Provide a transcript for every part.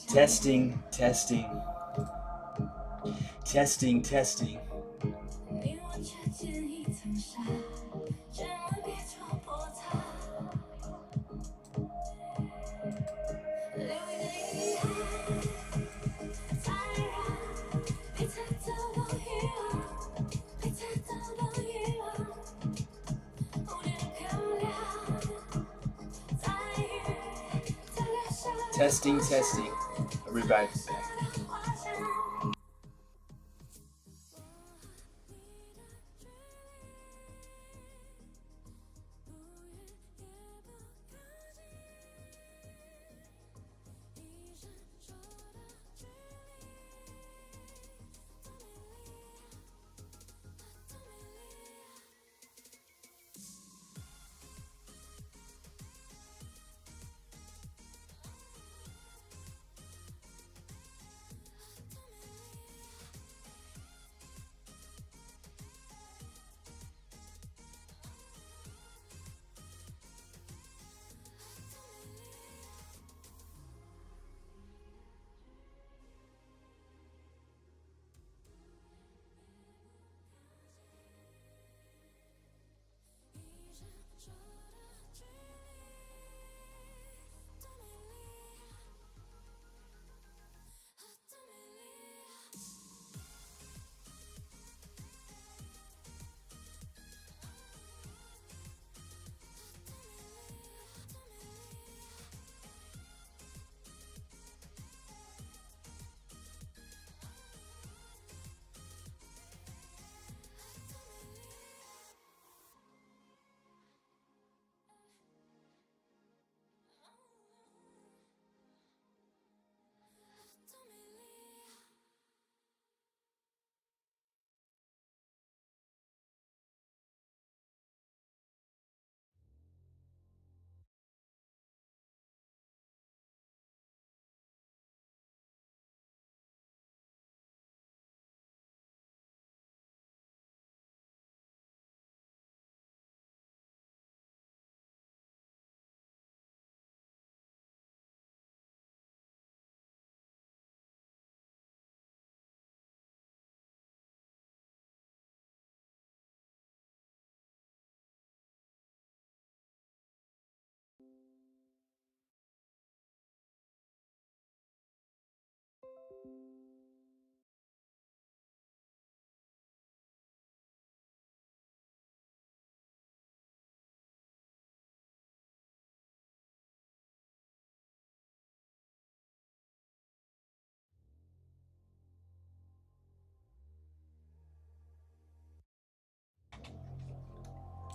Testing, testing, testing, testing. Testing, testing. Everybody's back.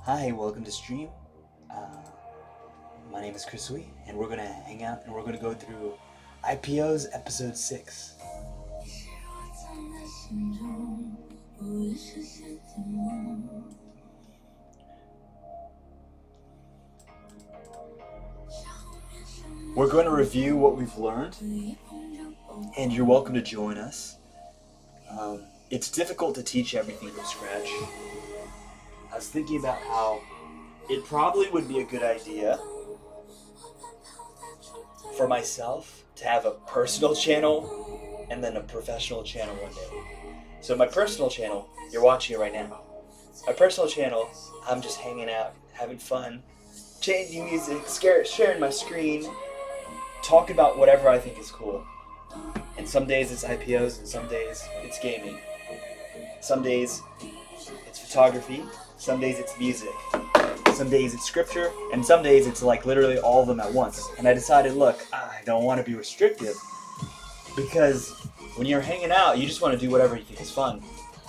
Hi, welcome to stream. My name is Chris Wee, and we're gonna hang out and we're gonna go through IPOs episode 6. We're going to review what we've learned, and you're welcome to join us. It's difficult to teach everything from scratch. I was thinking about how it probably would be a good idea for myself to have a personal channel and then a professional channel one day. So my personal channel, you're watching it right now. My personal channel, I'm just hanging out, having fun, changing music, sharing my screen, talking about whatever I think is cool. And some days it's IPOs, and some days it's gaming. Some days it's photography, some days it's music, some days it's scripture, and some days it's like literally all of them at once. And I decided, look, I don't want to be restrictive, because when you're hanging out, you just want to do whatever you think is fun.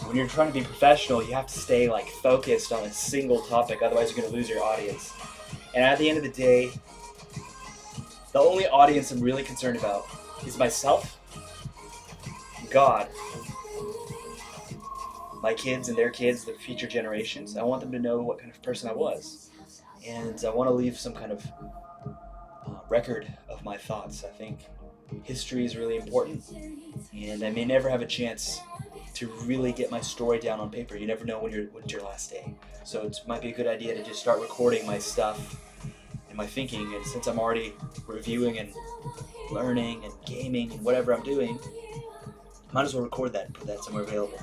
When you're trying to be professional, you have to stay like focused on a single topic, otherwise you're going to lose your audience. And at the end of the day, the only audience I'm really concerned about is myself, God, my kids and their kids, the future generations. I want them to know what kind of person I was. And I want to leave some kind of record of my thoughts. I think history is really important, and I may never have a chance to really get my story down on paper. You never know when it's your last day. So it might be a good idea to just start recording my stuff and my thinking. And since I'm already reviewing and learning and gaming and whatever I'm doing, might as well record that and put that somewhere available.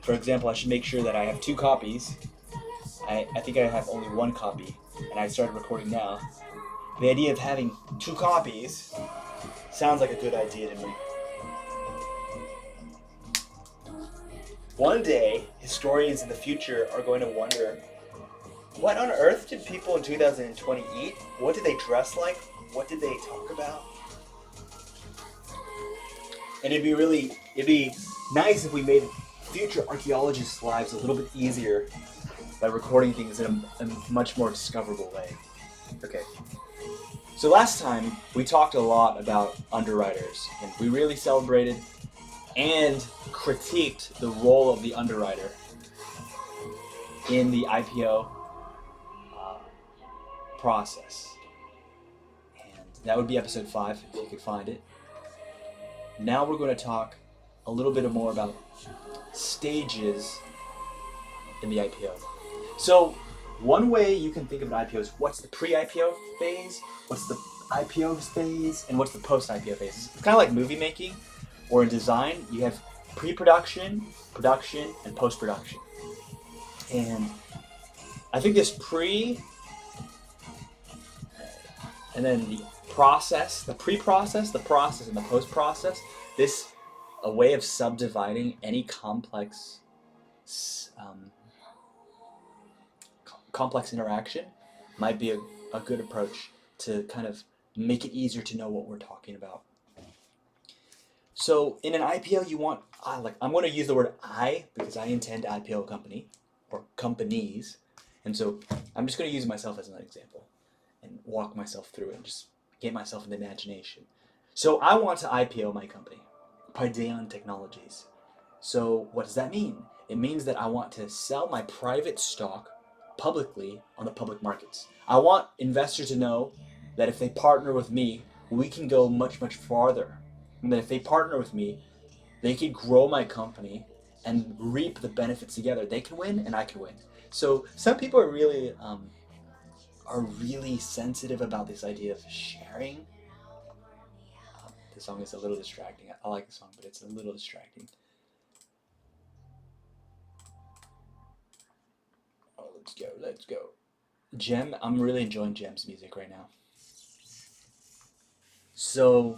For example, I should make sure that I have 2 copies. I think I have only 1 copy, and I started recording now. The idea of having 2 copies sounds like a good idea to me. One day, historians in the future are going to wonder, what on earth did people in 2020 eat? What did they dress like? What did they talk about? And it'd be nice if we made future archaeologists' lives a little bit easier by recording things in a much more discoverable way. Okay. So last time, we talked a lot about underwriters, and we really celebrated and critiqued the role of the underwriter in the IPO process. And that would be episode 5, if you could find it. Now we're going to talk a little bit more about stages in the IPO. So one way you can think of an IPO is what's the pre-IPO phase, what's the IPO phase, and what's the post-IPO phase. It's kind of like movie making, or in design, you have pre-production, production, and post-production. And I think this pre, and then the process, the pre-process, the process, and the post-process, this a way of subdividing any complex interaction might be a good approach to kind of make it easier to know what we're talking about. So in an IPO, you want, I'm going to use the word I because I intend to IPO a company or companies. And so I'm just going to use myself as an example and walk myself through it and just get myself in the imagination. So I want to IPO my company, Paideon Technologies. So what does that mean? It means that I want to sell my private stock publicly on the public markets. I want investors to know that if they partner with me, we can go much, much farther. And that if they partner with me, they can grow my company and reap the benefits together. They can win and I can win. So some people are really sensitive about this idea of sharing. The song is a little distracting. I like the song, but it's a little distracting. Oh, let's go. Jem, I'm really enjoying Jem's music right now. So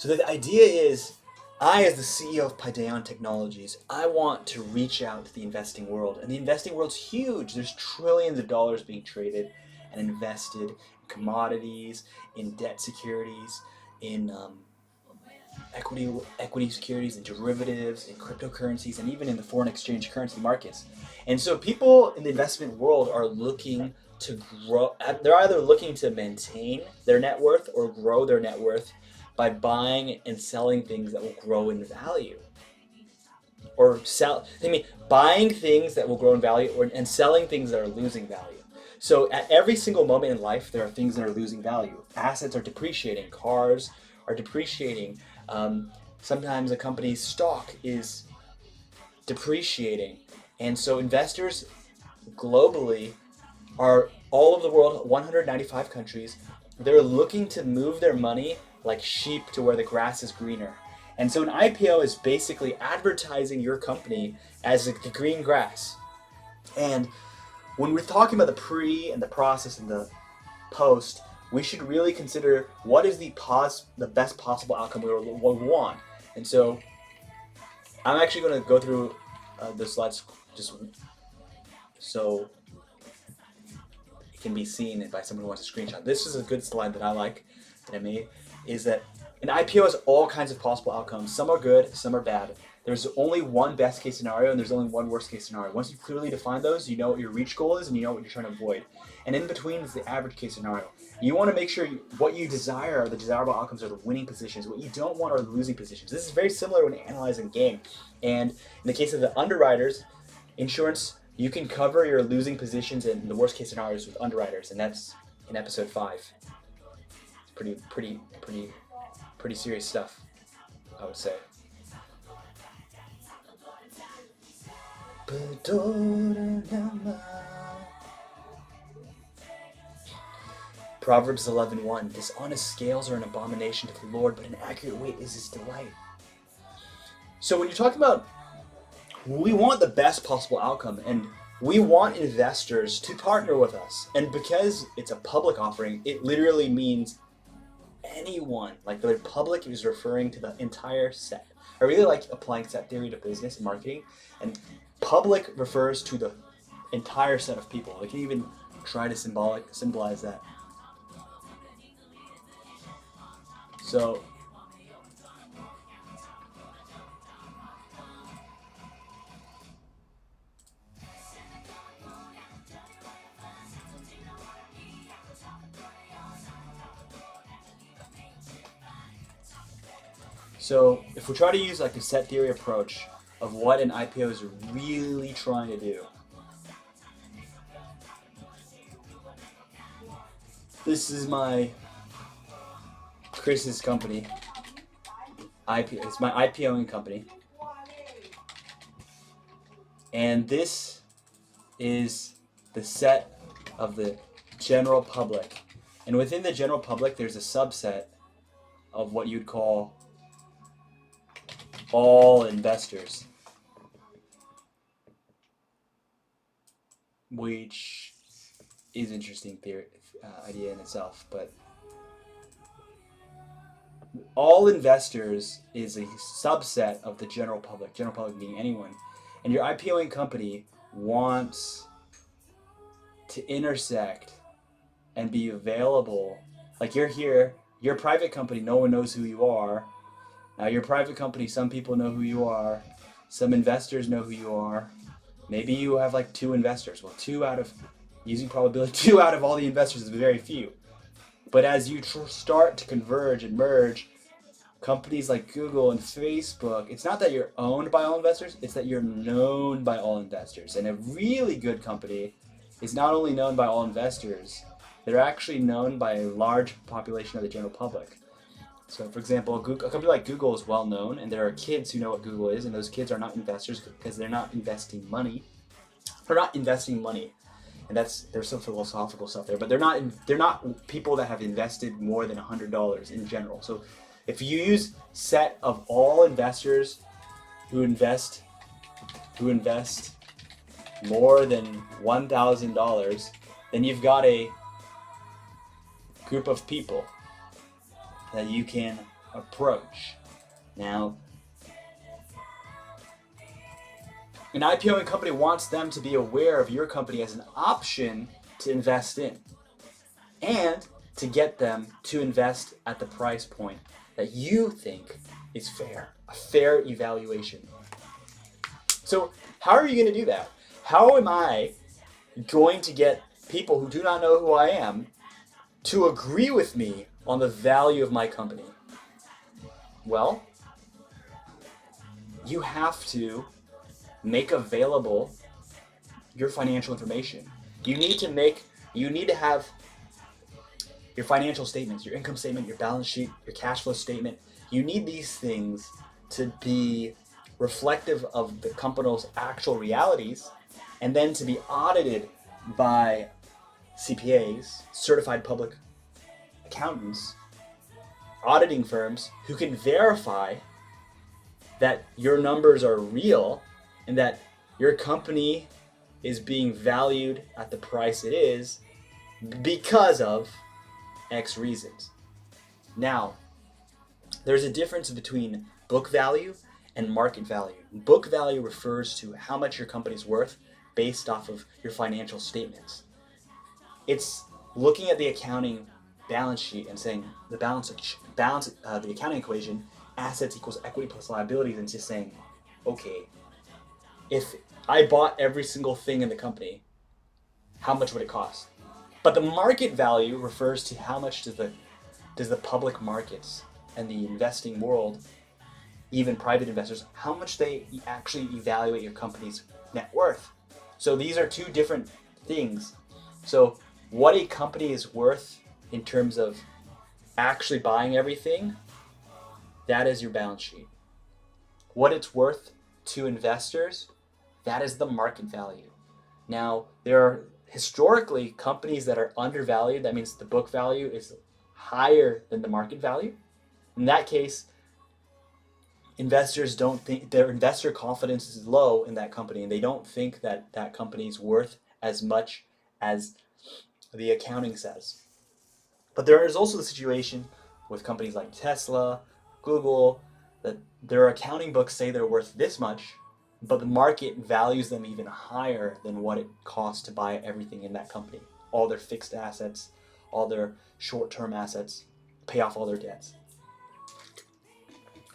the idea is, I, as the CEO of Paideon Technologies, I want to reach out to the investing world. And the investing world's huge. There's trillions of dollars being traded and invested in commodities, in debt securities, in equity securities, in derivatives, in cryptocurrencies, and even in the foreign exchange currency markets. And so people in the investment world are looking to grow. They're either looking to maintain their net worth or grow their net worth by buying and selling things that will grow in value. Buying things that will grow in value and selling things that are losing value. So at every single moment in life, there are things that are losing value. Assets are depreciating. Cars are depreciating. Sometimes a company's stock is depreciating. And so investors globally are all over the world, 195 countries. They're looking to move their money like sheep to where the grass is greener. And so an IPO is basically advertising your company as the green grass. And when we're talking about the pre and the process and the post, we should really consider what is the best possible outcome we want. And so I'm actually going to go through the slides just so it can be seen by someone who wants to screenshot. This is a good slide that I like that I made, is that an IPO has all kinds of possible outcomes. Some are good, some are bad. There's only one best case scenario and there's only one worst case scenario. Once you clearly define those, you know what your reach goal is and you know what you're trying to avoid. And in between is the average case scenario. You want to make sure what you desire are the desirable outcomes, are the winning positions. What you don't want are the losing positions. This is very similar when analyzing a game. And in the case of the underwriters, insurance, you can cover your losing positions in the worst case scenarios with underwriters, and that's in episode 5. It's pretty serious stuff, I would say. Proverbs 11:1, dishonest scales are an abomination to the Lord, but an accurate weight is his delight. So when you're talking about, we want the best possible outcome, and we want investors to partner with us. And because it's a public offering, it literally means anyone. Like the public is referring to the entire set. I really like applying set theory to business and marketing, and public refers to the entire set of people. I can even try to symbolize that. So if we try to use like a set theory approach of what an IPO is really trying to do, this is Chris's company. It's my IPOing company, and this is the set of the general public, and within the general public there's a subset of what you'd call all investors, which is interesting idea in itself. But all investors is a subset of the general public being anyone, and your IPOing company wants to intersect and be available. Like you're here, you're a private company, no one knows who you are. Now you're a private company, some people know who you are, some investors know who you are. Maybe you have like 2 investors. Well, using probability, 2 out of all the investors is very few. But as you start to converge and merge, companies like Google and Facebook, it's not that you're owned by all investors, it's that you're known by all investors. And a really good company is not only known by all investors, they're actually known by a large population of the general public. So for example, a company like Google is well known, and there are kids who know what Google is, and those kids are not investors because they're not investing money. They're not investing money. And there's some philosophical stuff there, but they're not people that have invested more than $100 in general. So if you use set of all investors who invest more than $1,000, then you've got a group of people that you can approach. Now, an IPOing company wants them to be aware of your company as an option to invest in, and to get them to invest at the price point that you think is fair, a fair evaluation. So how are you going to do that? How am I going to get people who do not know who I am to agree with me on the value of my company? Well, you have to make available your financial information. You need to have your financial statements, your income statement, your balance sheet, your cash flow statement. You need these things to be reflective of the company's actual realities, and then to be audited by CPAs, certified public accountants, auditing firms who can verify that your numbers are real and that your company is being valued at the price it is because of X reasons. Now, there's a difference between book value and market value. Book value refers to how much your company's worth based off of your financial statements. It's looking at the accounting balance sheet and saying the accounting equation, assets equals equity plus liabilities, and just saying, okay, if I bought every single thing in the company, how much would it cost? But the market value refers to how much does the public markets and the investing world, even private investors, how much they actually evaluate your company's net worth. So these are 2 different things. So what a company is worth in terms of actually buying everything, that is your balance sheet. What it's worth to investors, that is the market value. Now, there are historically, companies that are undervalued, that means the book value is higher than the market value. In that case, investors don't think, their investor confidence is low in that company, and they don't think that that company is worth as much as the accounting says. But there is also the situation with companies like Tesla, Google, that their accounting books say they're worth this much, but the market values them even higher than what it costs to buy everything in that company. All their fixed assets, all their short-term assets, pay off all their debts.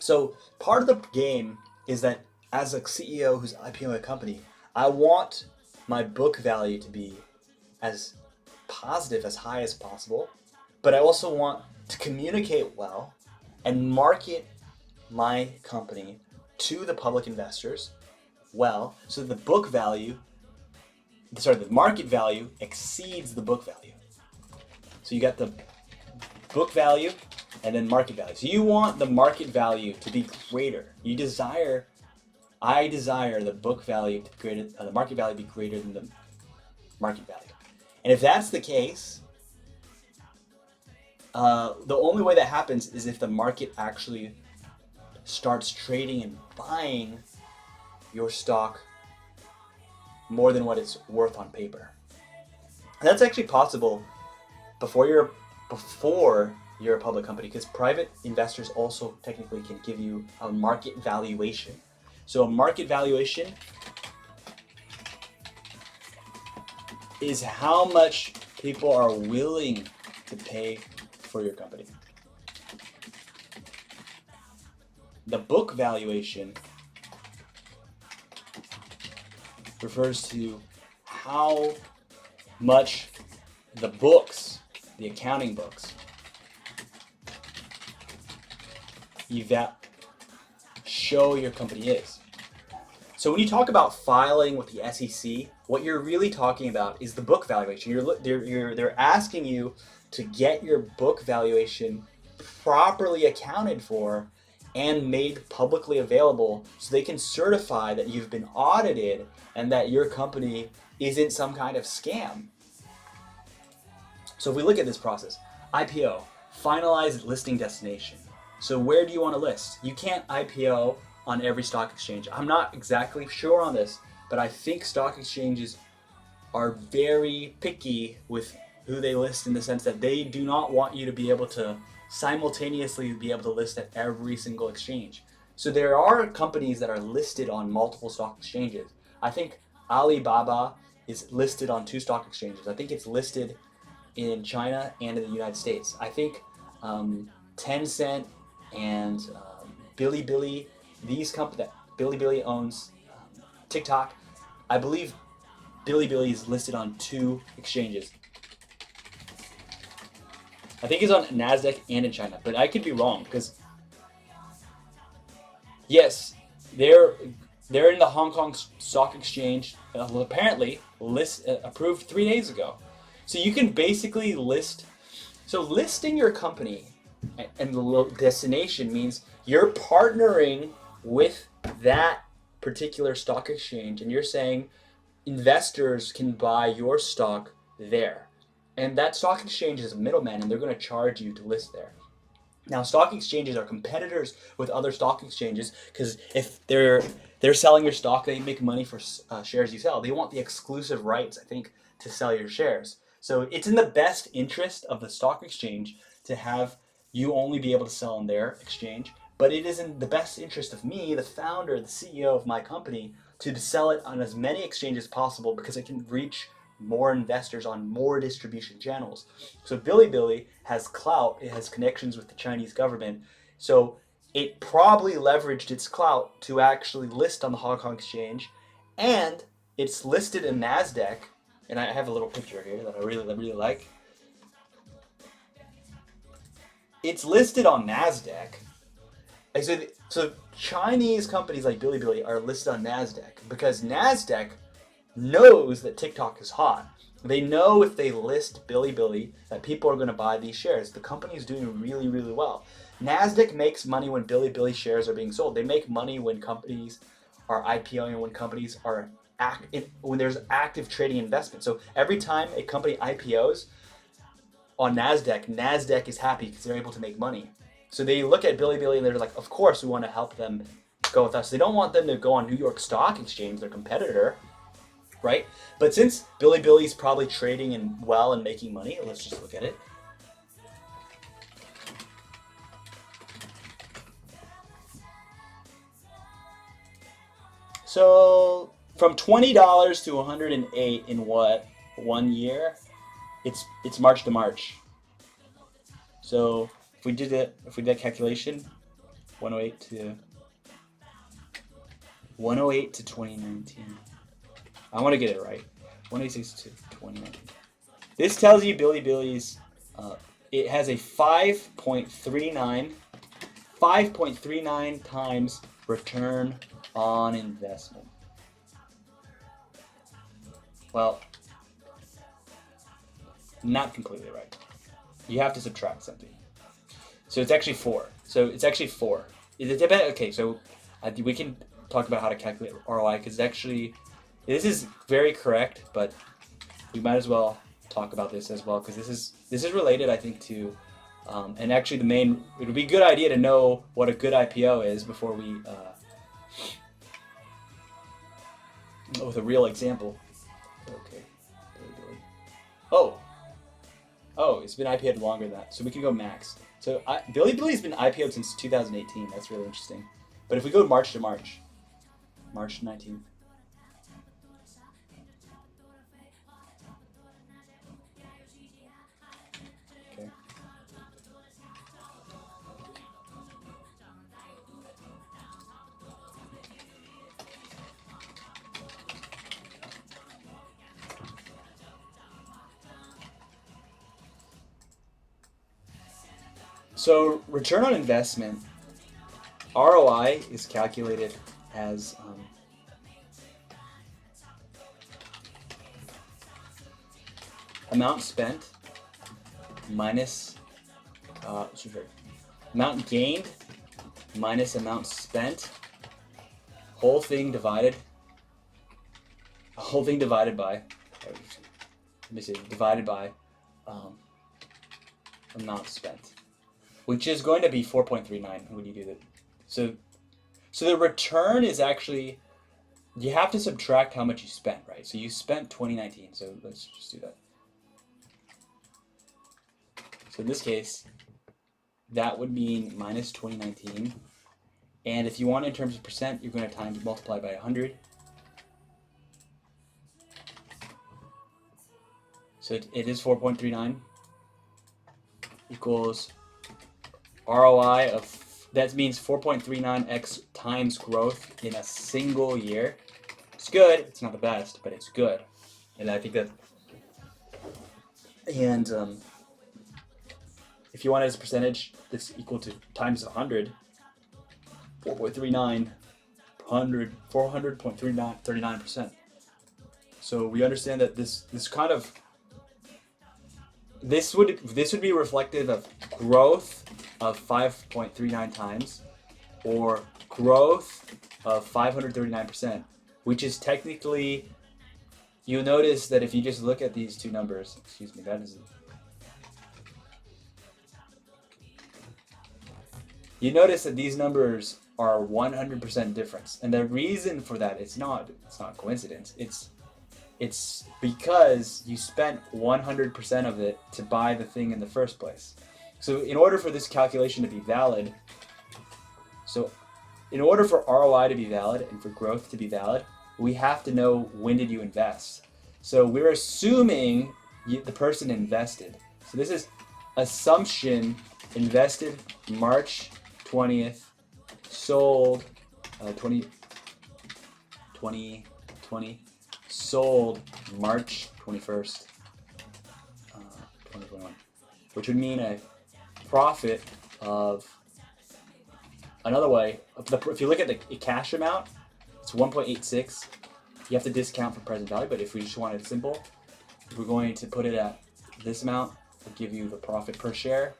So part of the game is that as a CEO who's IPOing a company, I want my book value to be as positive, as high as possible, but I also want to communicate well and market my company to the public investors well, so that the market value exceeds the book value. So you got the book value and then market value. So you want the market value to be greater. I desire the book value to greater, the market value to be greater than the market value. And if that's the case, the only way that happens is if the market actually starts trading and buying your stock more than what it's worth on paper. And that's actually possible before you're a public company, because private investors also technically can give you a market valuation. So a market valuation is how much people are willing to pay for your company. The book valuation refers to how much the books, the accounting books, show your company is. So when you talk about filing with the SEC, what you're really talking about is the book valuation. They're asking you to get your book valuation properly accounted for and made publicly available, so they can certify that you've been audited and that your company isn't some kind of scam. So if we look at this process, IPO, finalized listing destination. So where do you want to list? You can't IPO on every stock exchange. I'm not exactly sure on this, but I think stock exchanges are very picky with who they list, in the sense that they do not want you to be able to simultaneously be able to list at every single exchange. So there are companies that are listed on multiple stock exchanges. I think Alibaba is listed on 2 stock exchanges. I think it's listed in China and in the United States. I think Tencent and Bilibili, these companies, Bilibili owns TikTok. I believe Bilibili is listed on 2 exchanges. I think it's on NASDAQ and in China, but I could be wrong, because yes, they're in the Hong Kong Stock Exchange, apparently approved 3 days ago. So you can basically listing your company and the destination means you're partnering with that particular stock exchange, and you're saying investors can buy your stock there. And that stock exchange is a middleman, and they're going to charge you to list there. Now, stock exchanges are competitors with other stock exchanges, because if they're selling your stock, they make money for shares you sell. They want the exclusive rights, I think, to sell your shares. So it's in the best interest of the stock exchange to have you only be able to sell on their exchange, but it is in the best interest of me, the founder, the CEO of my company, to sell it on as many exchanges as possible, because it can reach more investors on more distribution channels. So Bilibili has clout, it has connections with the Chinese government, so it probably leveraged its clout to actually list on the Hong Kong Exchange, and it's listed in NASDAQ, and I have a little picture here that I really like. It's listed on NASDAQ. So Chinese companies like Bilibili are listed on NASDAQ because NASDAQ knows that TikTok is hot. They know if they list Bilibili that people are going to buy these shares. The company is doing really well. NASDAQ makes money when Bilibili shares are being sold. They make money when companies are IPOing and when companies are when there's active trading investment. So every time a company IPOs on NASDAQ is happy because they're able to make money. So they look at Bilibili and they're like, of course we want to help them go with us. They don't want them to go on New York Stock Exchange, their competitor, right? But since Bilibili's probably trading and well and making money, let's just look at it. So from $20 to 108 in what, 1 year? It's March to March. So if we did that calculation, 108 to 2019. I want to get it right. 186 to 2019. This tells you Bilibili's it has a 5.39 times return on investment. Well, not completely right. You have to subtract something. So it's actually 4. Okay, so we can talk about how to calculate ROI because actually this is very correct, but we might as well talk about this as well because this is related, I think, to and actually it would be a good idea to know what a good IPO is before we with a real example. Okay. Oh, it's been IPO'd longer than that, so we can go max. So Bilibili's been IPO'd since 2018. That's really interesting. But if we go March to March 19th. Okay. So return on investment, ROI, is calculated as amount spent minus amount gained minus amount spent, whole thing divided by amount spent, which is going to be 4.39 when you do that. So the return is actually, you have to subtract how much you spent, right? So you spent 2019, so let's just do that. So in this case, that would mean minus 2019. And if you want it in terms of percent, you're going to multiply by 100. So it is 4.39 equals ROI of, that means 4.39x times growth in a single year. It's good. It's not the best, but it's good. And I think that, and if you want it as a percentage, that's equal to times 100, 400.39%. So we understand that this would be reflective of growth of 5.39 times, or growth of 539%, which is technically, you'll notice that if you just look at these two numbers, you notice that these numbers are 100% difference, and the reason for that, it's not coincidence. It's because you spent 100% of it to buy the thing in the first place. So in order for this calculation to be valid, in order for ROI to be valid and for growth to be valid, we have to know when did you invest. So we're assuming the person invested. So this is assumption invested March 20th, sold 2020, sold March 21st, 2021, which would mean a profit of, another way, if you look at the cash amount, it's 1.86. You have to discount for present value, but if we just want it simple, we're going to put it at this amount to give you the profit per share.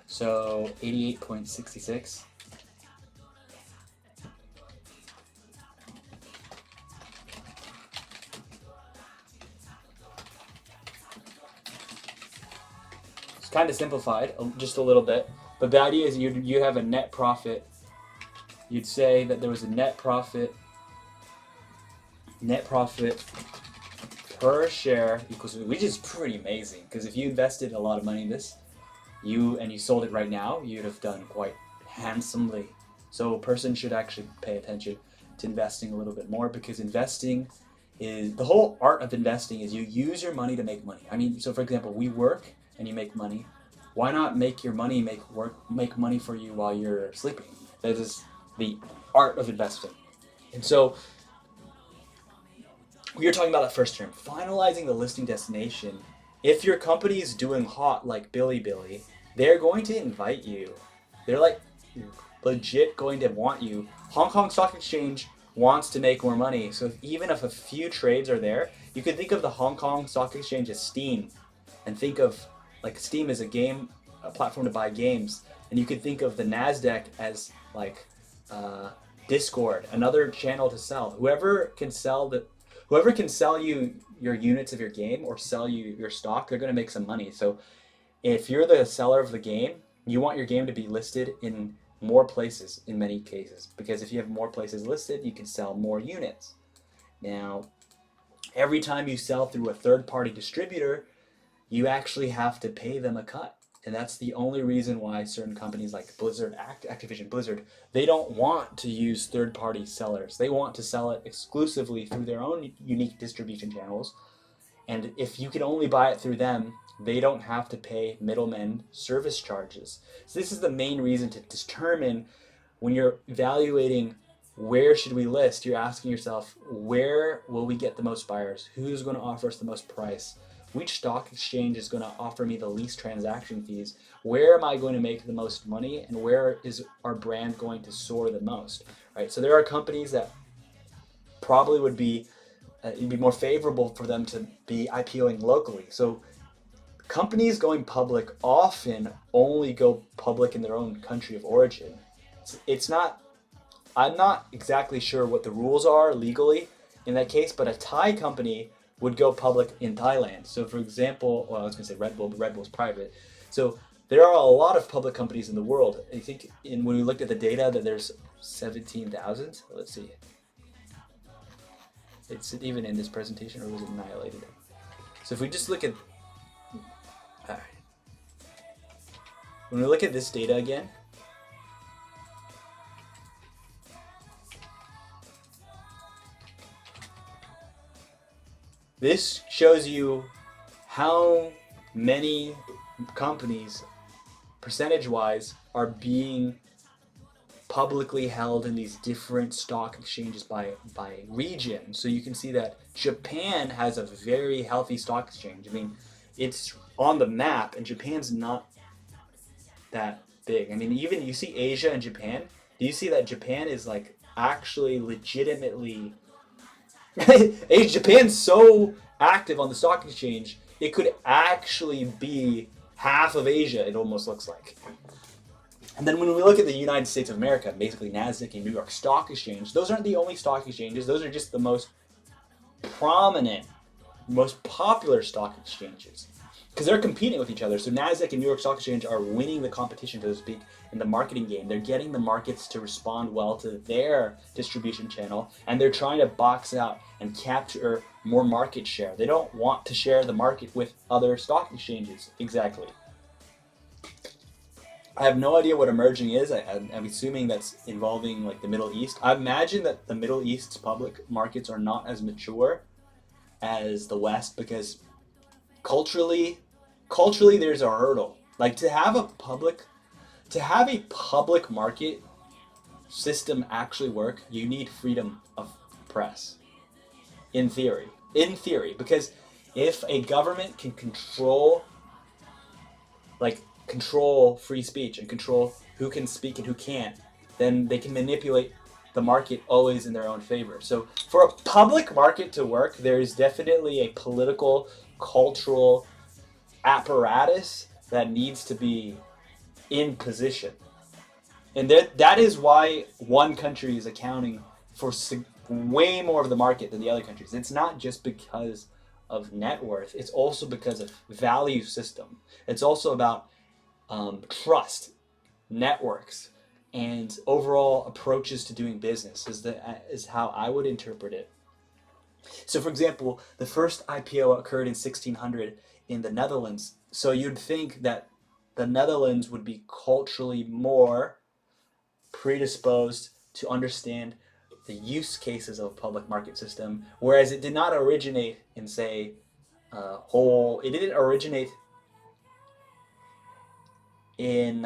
So 88.66. kind of simplified just a little bit, but the idea is you have a net profit. You'd say that there was a net profit per share equals, which is pretty amazing, because if you invested a lot of money in this, you sold it right now, you'd have done quite handsomely. So a person should actually pay attention to investing a little bit more, because investing is, the whole art of investing is you use your money to make money. I mean, so for example, we work and you make money. Why not make your money make money for you while you're sleeping? That is the art of investing. And so we were talking about that first term, finalizing the listing destination. If your company is doing hot like Billy, they're going to invite you. They're like legit going to want you. Hong Kong Stock Exchange wants to make more money. So even if a few trades are there, you could think of the Hong Kong Stock Exchange as Steam, and think of like Steam as a platform to buy games. And you could think of the NASDAQ as like Discord, another channel to sell. Whoever can sell you your units of your game or sell you your stock, they're going to make some money. So if you're the seller of the game, you want your game to be listed in more places in many cases, because if you have more places listed, you can sell more units. Now, every time you sell through a third-party distributor, you actually have to pay them a cut. And that's the only reason why certain companies like Activision Blizzard, they don't want to use third-party sellers. They want to sell it exclusively through their own unique distribution channels. And if you can only buy it through them, they don't have to pay middlemen service charges. So this is the main reason to determine, when you're evaluating where should we list, you're asking yourself, where will we get the most buyers? Who's going to offer us the most price? Which stock exchange is going to offer me the least transaction fees? Where am I going to make the most money? And where is our brand going to soar the most? Right? So there are companies that probably would be, it'd be more favorable for them to be IPOing locally. So companies going public often only go public in their own country of origin. I'm not exactly sure what the rules are legally in that case, but a Thai company would go public in Thailand. So for example, well, I was going to say Red Bull, but Red Bull's private. So there are a lot of public companies in the world. I think when we looked at the data that there's 17,000. Let's see. It's even in this presentation, or was it annihilated? So if we just look at, when we look at this data again, this shows you how many companies, percentage-wise, are being publicly held in these different stock exchanges by region. So you can see that Japan has a very healthy stock exchange. I mean, it's on the map, and Japan's not that big. I mean, even you see Asia and Japan. Do you see that Japan is like actually legitimately Japan's so active on the stock exchange, it could actually be half of Asia, it almost looks like. And then when we look at the United States of America, basically NASDAQ and New York Stock Exchange, those aren't the only stock exchanges, those are just the most prominent, most popular stock exchanges, because they're competing with each other. So NASDAQ and New York Stock Exchange are winning the competition, so to speak, in the marketing game. They're getting the markets to respond well to their distribution channel, and they're trying to box out and capture more market share. They don't want to share the market with other stock exchanges. Exactly. I have no idea what emerging is. I'm assuming that's involving like the Middle East. I imagine that the Middle East's public markets are not as mature as the West, because culturally there's a hurdle. Like to have a public market system actually work, you need freedom of press. In theory, because if a government can control free speech and control who can speak and who can't, then they can manipulate the market always in their own favor. So for a public market to work, there is definitely a political, cultural apparatus that needs to be in position. And that is why one country is accounting for way more of the market than the other countries. It's not just because of net worth, it's also because of value system. It's also about trust, networks, and overall approaches to doing business is how I would interpret it. So for example, the first IPO occurred in 1600 in the Netherlands. So you'd think that the Netherlands would be culturally more predisposed to understand the use cases of a public market system, whereas it did not originate in, say, it didn't originate in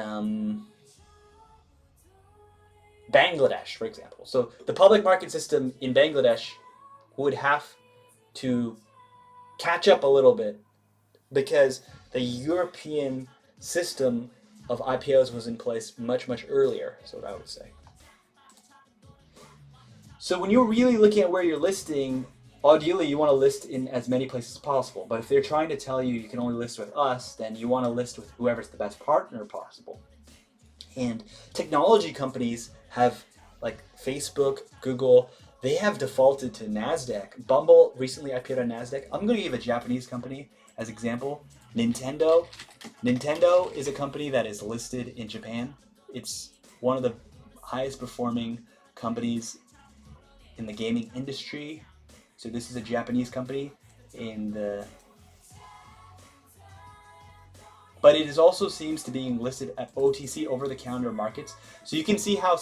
Bangladesh, for example. So the public market system in Bangladesh would have to catch up a little bit because the European system of IPOs was in place much, much earlier, is what I would say. So when you're really looking at where you're listing, ideally you want to list in as many places as possible. But if they're trying to tell you you can only list with us, then you want to list with whoever's the best partner possible. And technology companies have, like Facebook, Google, they have defaulted to NASDAQ. Bumble recently IPO'd on NASDAQ. I'm going to give a Japanese company as example. Nintendo. Nintendo is a company that is listed in Japan. It's one of the highest performing companies in the gaming industry. So this is a Japanese company but it is also seems to being listed at OTC, over-the-counter markets. So you can see how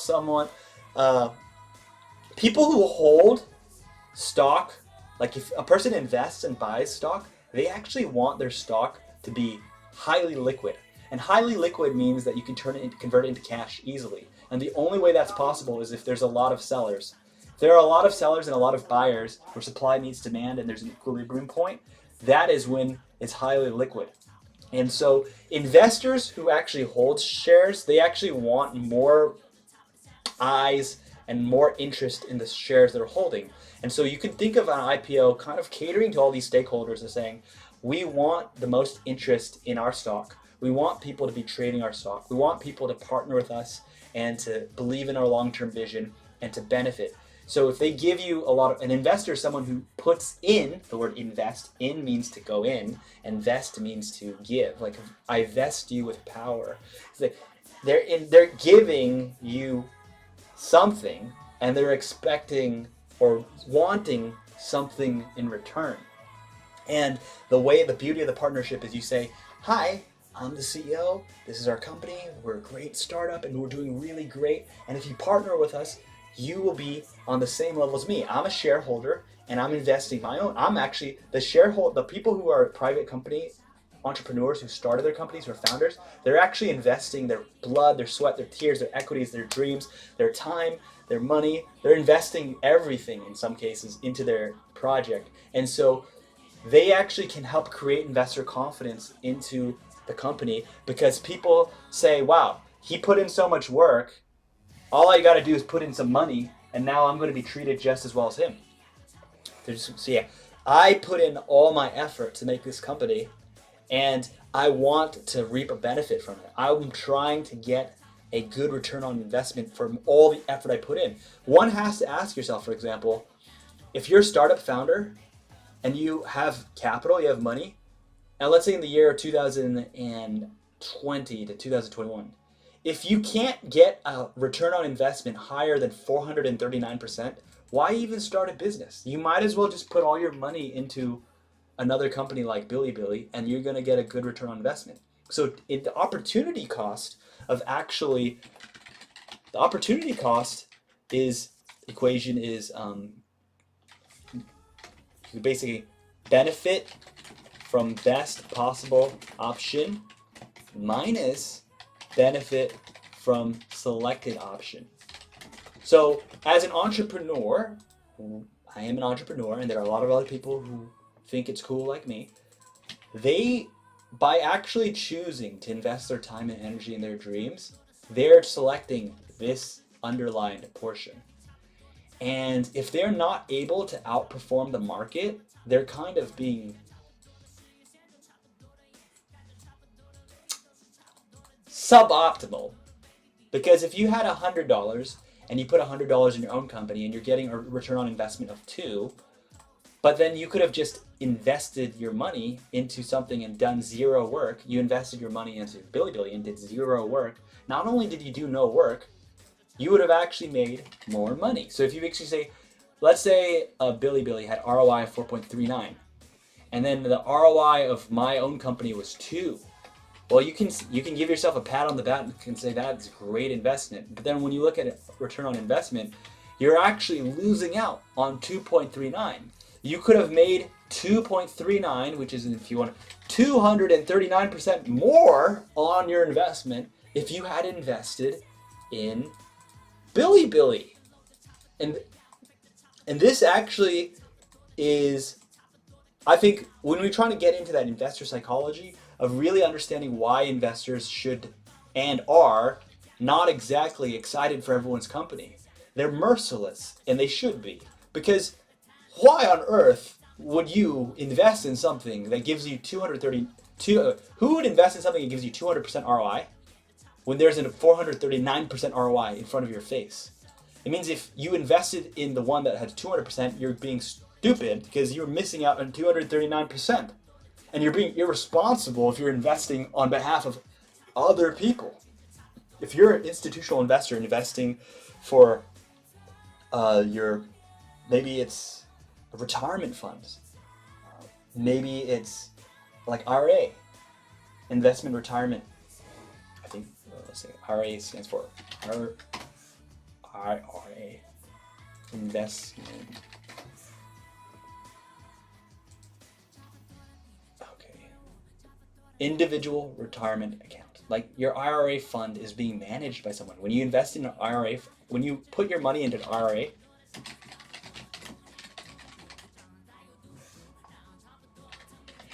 people who hold stock, like if a person invests and buys stock, they actually want their stock to be highly liquid. And highly liquid means that you can convert it into cash easily. And the only way that's possible is if there's a lot of sellers. If there are a lot of sellers and a lot of buyers where supply meets demand and there's an equilibrium point, that is when it's highly liquid. And so investors who actually hold shares, they actually want more eyes and more interest in the shares they're holding. And so you can think of an IPO kind of catering to all these stakeholders and saying, we want the most interest in our stock. We want people to be trading our stock. We want people to partner with us and to believe in our long-term vision and to benefit. So if they give you an investor is someone who puts in, the word invest, in means to go in, and vest means to give. Like, I vest you with power. So they're giving you something, and they're expecting or wanting something in return. And the beauty of the partnership is you say, hi, I'm the CEO, this is our company, we're a great startup, and we're doing really great, and if you partner with us, you will be on the same level as me. I'm a shareholder and I'm investing my own. I'm actually the people who are private company entrepreneurs who started their companies, who are founders, they're actually investing their blood, their sweat, their tears, their equities, their dreams, their time, their money. They're investing everything in some cases into their project. And so they actually can help create investor confidence into the company because people say, wow, he put in so much work. All I got to do is put in some money, and now I'm going to be treated just as well as him. So yeah, I put in all my effort to make this company, and I want to reap a benefit from it. I'm trying to get a good return on investment from all the effort I put in. One has to ask yourself, for example, if you're a startup founder and you have capital, you have money, and let's say in the year 2020 to 2021, if you can't get a return on investment higher than 439%, why even start a business? You might as well just put all your money into another company like Bilibili and you're going to get a good return on investment. So the opportunity cost equation is you basically benefit from best possible option minus benefit from selected option. So as an entrepreneur, I am an entrepreneur, and there are a lot of other people who think it's cool like me. By actually choosing to invest their time and energy in their dreams, they're selecting this underlined portion. And if they're not able to outperform the market, they're kind of being suboptimal. Because if you had $100 and you put $100 in your own company and you're getting a return on investment of 2, But then you could have just invested your money into something and done zero work. You invested your money into Bilibili and did zero work. Not only did you do no work, you would have actually made more money. So if you actually say, let's say Bilibili had ROI of 4.39, and then the ROI of my own company was 2. Well, you can give yourself a pat on the back and can say that's a great investment. But then when you look at it, return on investment, you're actually losing out on 2.39. You could have made 2.39, which is, if you want, 239% more on your investment if you had invested in Bilibili. And this actually is, I think, when we're trying to get into that investor psychology of really understanding why investors should and are not exactly excited for everyone's company. They're merciless, and they should be. Because why on earth would you invest in something that gives you who would invest in something that gives you 200% ROI when there's a 439% ROI in front of your face? It means if you invested in the one that had 200%, you're being stupid because you're missing out on 239%. And you're being irresponsible if you're investing on behalf of other people. If you're an institutional investor investing for maybe it's retirement funds, maybe it's like IRA, investment retirement. I think let's say IRA stands for IRA, investment. Individual retirement account. Like your IRA fund is being managed by someone. When you invest in an IRA, when you put your money into an IRA,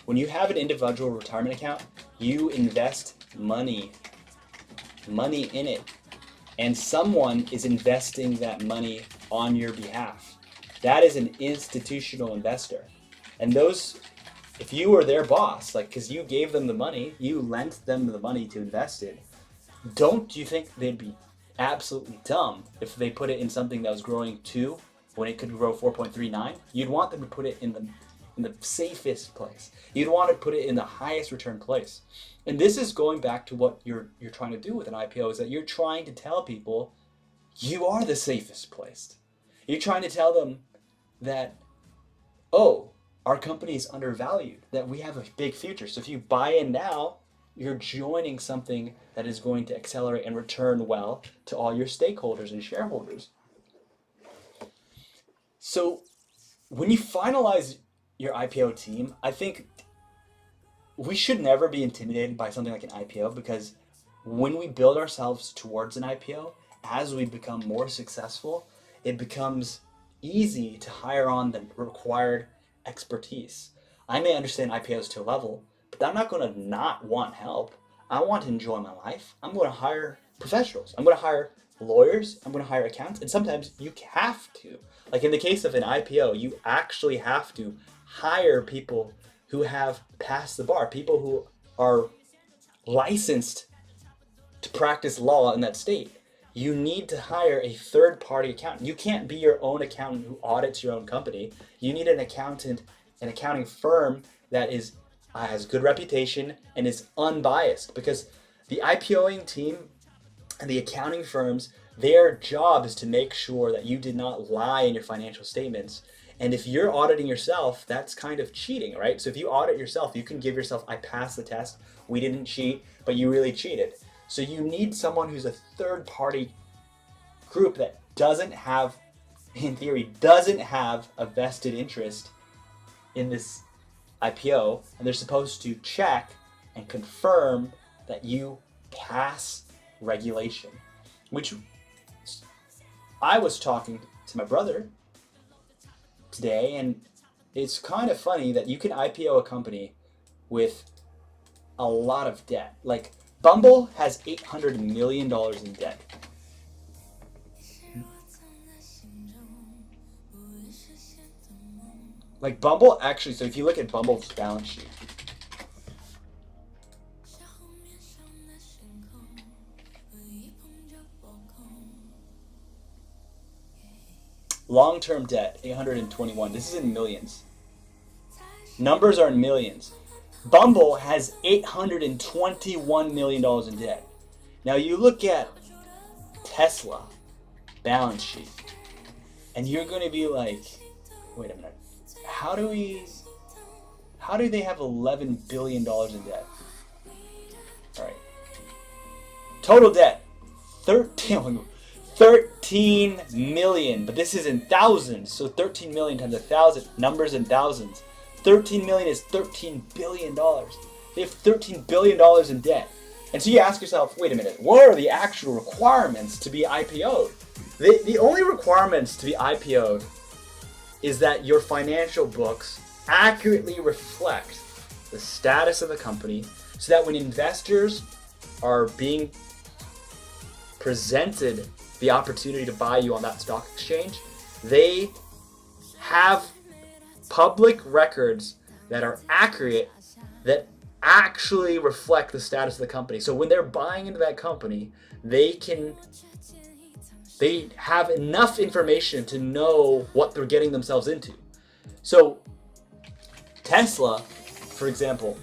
when you have an individual retirement account, you invest money in it. And someone is investing that money on your behalf. That is an institutional investor. And those, if you were their boss, like, because you gave them the money, you lent them the money to invest in, don't you think they'd be absolutely dumb if they put it in something that was growing 2 when it could grow 4.39? You'd want them to put it in the safest place. You'd want to put it in the highest return place. And this is going back to what you're trying to do with an IPO, is that you're trying to tell people you are the safest placed. You're trying to tell them that, oh, our company is undervalued, that we have a big future. So if you buy in now, you're joining something that is going to accelerate and return well to all your stakeholders and shareholders. So when you finalize your IPO team, I think we should never be intimidated by something like an IPO, because when we build ourselves towards an IPO, as we become more successful, it becomes easy to hire on the required expertise. I may understand IPOs to a level, but I'm not going to not want help. I want to enjoy my life. I'm going to hire professionals. I'm going to hire lawyers. I'm going to hire accountants. And sometimes you have to. Like in the case of an IPO, you actually have to hire people who have passed the bar, people who are licensed to practice law in that state. You need to hire a third-party accountant. You can't be your own accountant who audits your own company. You need an accountant, an accounting firm that has good reputation and is unbiased, because the IPOing team and the accounting firms, their job is to make sure that you did not lie in your financial statements. And if you're auditing yourself, that's kind of cheating, right? So if you audit yourself, you can give yourself, I passed the test, we didn't cheat, but you really cheated. So you need someone who's a third-party group that doesn't have, in theory, doesn't have a vested interest in this IPO, and they're supposed to check and confirm that you pass regulation. Which I was talking to my brother today, and it's kind of funny that you can IPO a company with a lot of debt. Like Bumble has $800 million in debt. Like Bumble actually, so if you look at Bumble's balance sheet, long-term debt, 821. This is in millions. Numbers are in millions. Bumble has $821 million in debt. Now you look at Tesla balance sheet, and you're going to be like, wait a minute, how do they have $11 billion in debt? All right. Total debt, 13 million, but this is in thousands, so 13 million times 1,000, numbers in thousands. 13 million is $13 billion. They have $13 billion in debt. And so you ask yourself, wait a minute, what are the actual requirements to be IPO'd? The only requirements to be IPO'd is that your financial books accurately reflect the status of the company, so that when investors are being presented the opportunity to buy you on that stock exchange, they have public records that are accurate, that actually reflect the status of the company. So when they're buying into that company, they have enough information to know what they're getting themselves into. So Tesla, for example,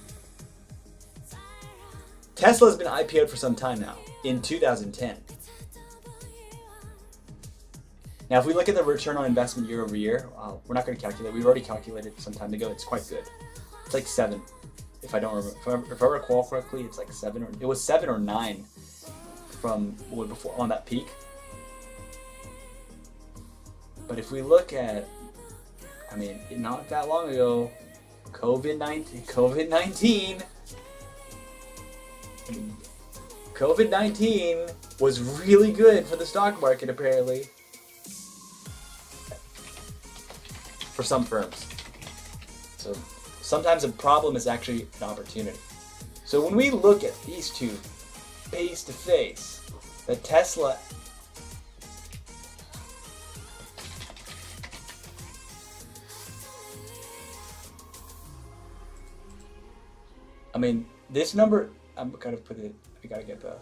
Tesla's been IPO'd for some time now, in 2010. Now, if we look at the return on investment year over year, we're not going to calculate. We've already calculated some time ago. It's quite good. It's like 7, if I don't remember. If I recall correctly, it's like 7 or it was 7 or 9 from before on that peak. But if we look at, I mean, not that long ago, COVID-19 was really good for the stock market, apparently. For some firms. So sometimes a problem is actually an opportunity. So when we look at these two face to face, the Tesla I mean, this number, I'm gonna put it, I gotta get the,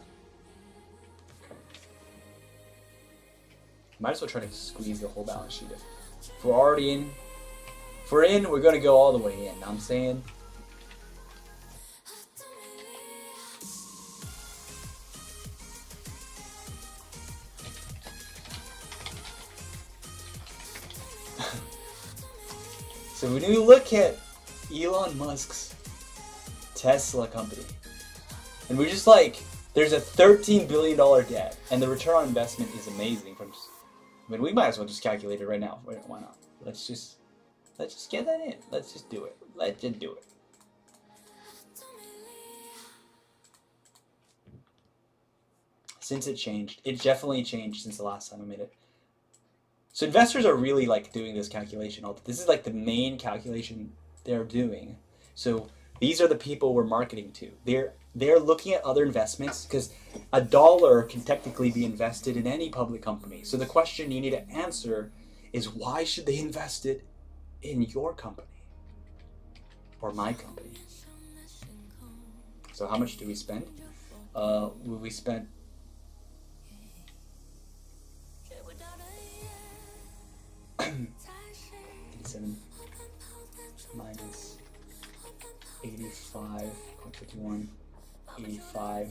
might as well try to squeeze the whole balance sheet. If we're already in, if we're in, we're gonna go all the way in. Know what I'm saying? So when you look at Elon Musk's Tesla company, and we're just like, there's a $13 billion debt, and the return on investment is amazing. I mean, we might as well just calculate it right now. Why not? Let's just get that in. Let's just do it. Let's just do it. Since it changed, it definitely changed since the last time I made it. So investors are really like doing this calculation. This is like the main calculation they're doing. So these are the people we're marketing to. They're looking at other investments, because $1 can technically be invested in any public company. So the question you need to answer is, why should they invest it in your company or my company? So how much do we spend? We spent $87 minus 85.51, 85.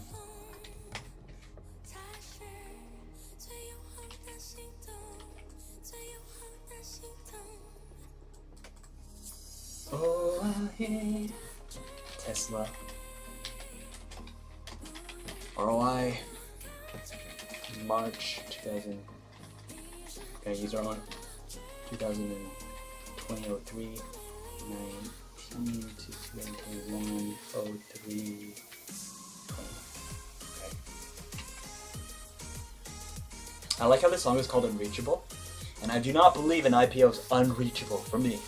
Oh, I hate Tesla. ROI, March 2000. Gonna use our own 2020-03, 19 to 2021, 03, 20. Okay. I like how this song is called Unreachable, and I do not believe an IPO is unreachable for me.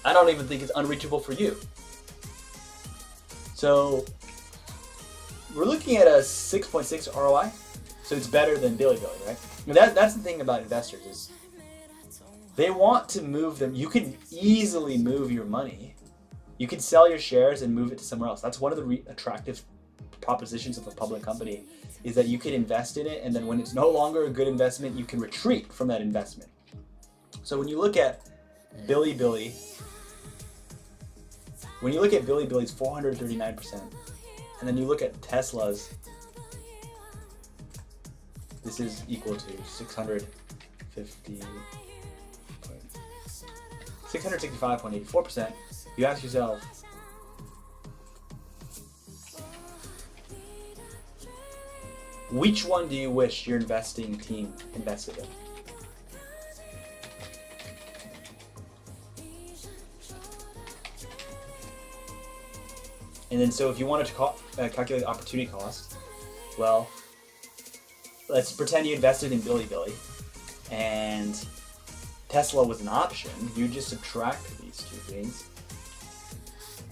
I don't even think it's unreachable for you. So we're looking at a 6.6 ROI, so it's better than Bilibili, right? And that's the thing about investors, is they want to move them. You can easily move your money. You can sell your shares and move it to somewhere else. That's one of the attractive propositions of a public company, is that you can invest in it, and then when it's no longer a good investment, you can retreat from that investment. So when you look at Bilibili, When you look at Bilibili's 439%, and then you look at Tesla's, this is equal to 665.84%, you ask yourself, which one do you wish your investing team invested in? And then so if you wanted to calculate opportunity cost, well, let's pretend you invested in Bilibili and Tesla was an option. You just subtract these two things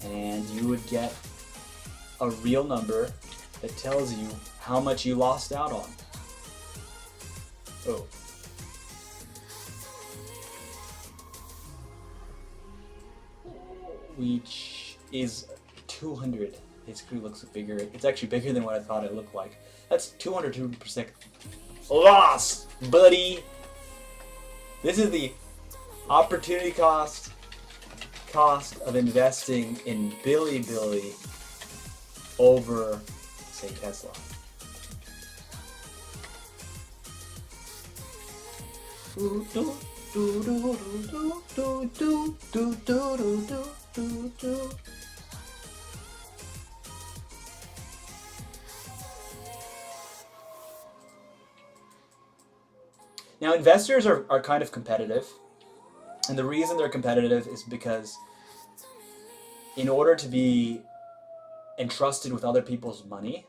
and you would get a real number that tells you how much you lost out on. Oh. Which is 200. Basically looks bigger. It's actually bigger than what I thought it looked like. That's 202% loss, buddy. This is the opportunity cost of investing in Bilibili over, say, Tesla. Now, investors are kind of competitive, and the reason they're competitive is because in order to be entrusted with other people's money,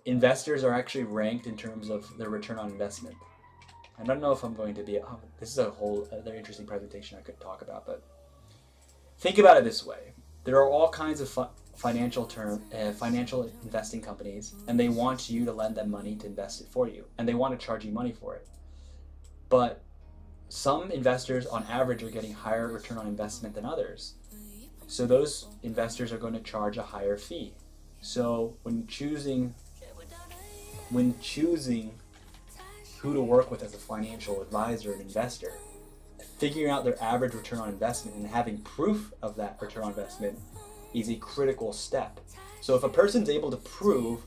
investors are actually ranked in terms of their return on investment. I don't know if I'm going to be, this is a whole other interesting presentation I could talk about, but think about it this way. There are all kinds of financial investing companies, and they want you to lend them money to invest it for you, and they want to charge you money for it. But some investors on average are getting higher return on investment than others. So those investors are going to charge a higher fee. So when choosing who to work with as a financial advisor and investor, figuring out their average return on investment and having proof of that return on investment is a critical step. So if a person's able to prove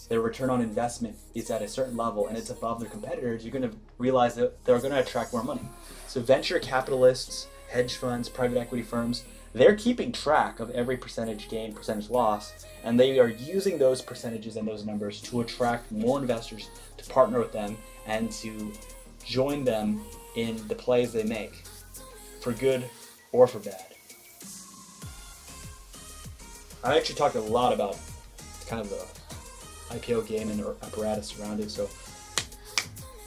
their return on investment is at a certain level and it's above their competitors, you're going to realize that they're going to attract more money. So venture capitalists, hedge funds, private equity firms, they're keeping track of every percentage gain, percentage loss, and they are using those percentages and those numbers to attract more investors to partner with them and to join them in the plays they make, for good or for bad. I actually talked a lot about kind of the IPO game and the apparatus around it, so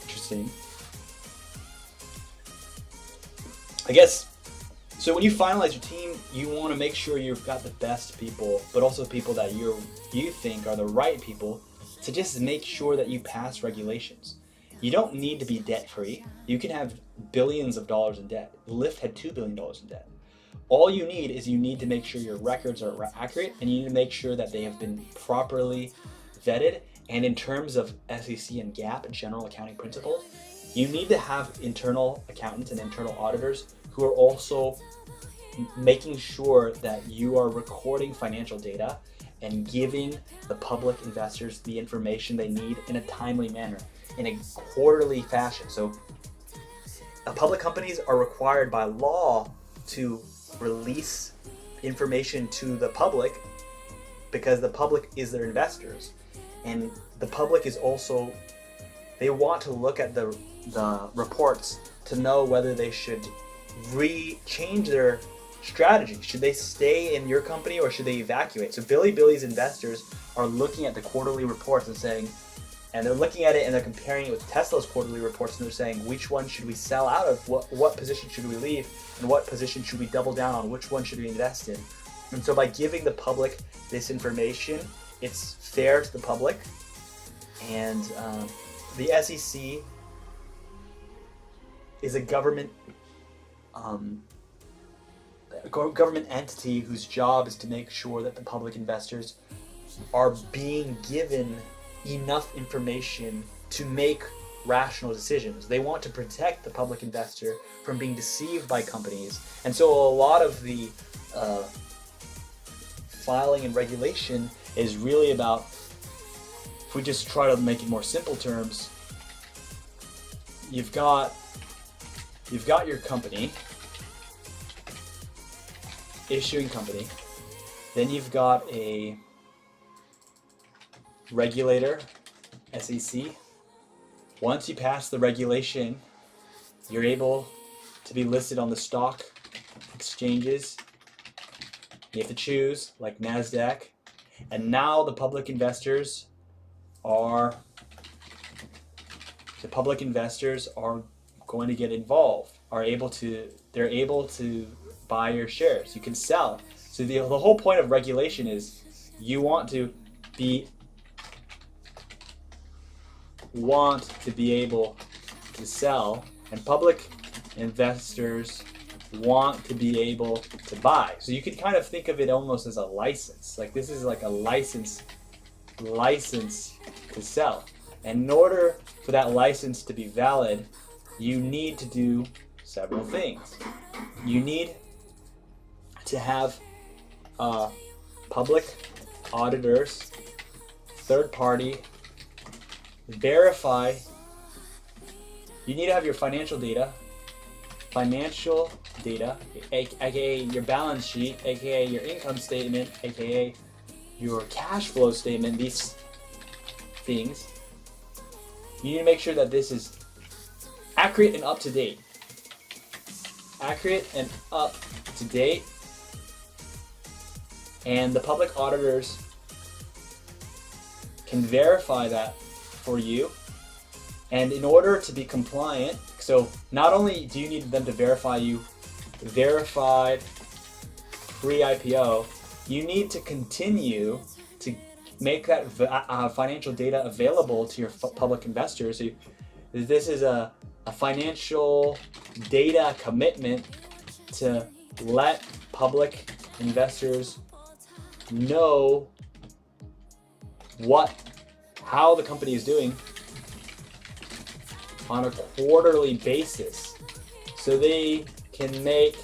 interesting. I guess, so when you finalize your team, you want to make sure you've got the best people, but also people that you think are the right people to just make sure that you pass regulations. You don't need to be debt-free. You can have billions of dollars in debt. Lyft had $2 billion in debt. All you need is you need to make sure your records are accurate, and you need to make sure that they have been properly vetted. And in terms of SEC and GAAP, general accounting principles, you need to have internal accountants and internal auditors who are also making sure that you are recording financial data and giving the public investors the information they need in a timely manner, in a quarterly fashion. So public companies are required by law to release information to the public because the public is their investors. And the public is also, they want to look at the reports to know whether they should change their strategy. Should they stay in your company or should they evacuate? So Bilibili's investors are looking at the quarterly reports and saying, and they're looking at it and they're comparing it with Tesla's quarterly reports, and they're saying, which one should we sell out of? What position should we leave? And what position should we double down on? Which one should we invest in? And so by giving the public this information, it's fair to the public. And the SEC is a government entity whose job is to make sure that the public investors are being given enough information to make rational decisions. They want to protect the public investor from being deceived by companies. And so a lot of the filing and regulation is really about, if we just try to make it more simple terms, you've got your company, issuing company, then you've got a regulator, SEC. Once you pass the regulation, you're able to be listed on the stock exchanges. You have to choose, like NASDAQ. And now the public investors are going to get involved, they're able to buy your shares. You can sell. So the whole point of regulation is you want to be able to sell, and public investors want to be able to buy. So you can kind of think of it almost as a license. Like this is like a license to sell. And in order for that license to be valid, you need to do several things. You need to have public auditors, third party, verify. You need to have your financial data, aka your balance sheet, aka your income statement, aka your cash flow statement, these things. You need to make sure that this is accurate and up to date. And the public auditors can verify that for you. And in order to be compliant, so not only do you need them to verify you verified pre-IPO, you need to continue to make that financial data available to your public investors. So this is a financial data commitment to let public investors know how the company is doing on a quarterly basis, so they can make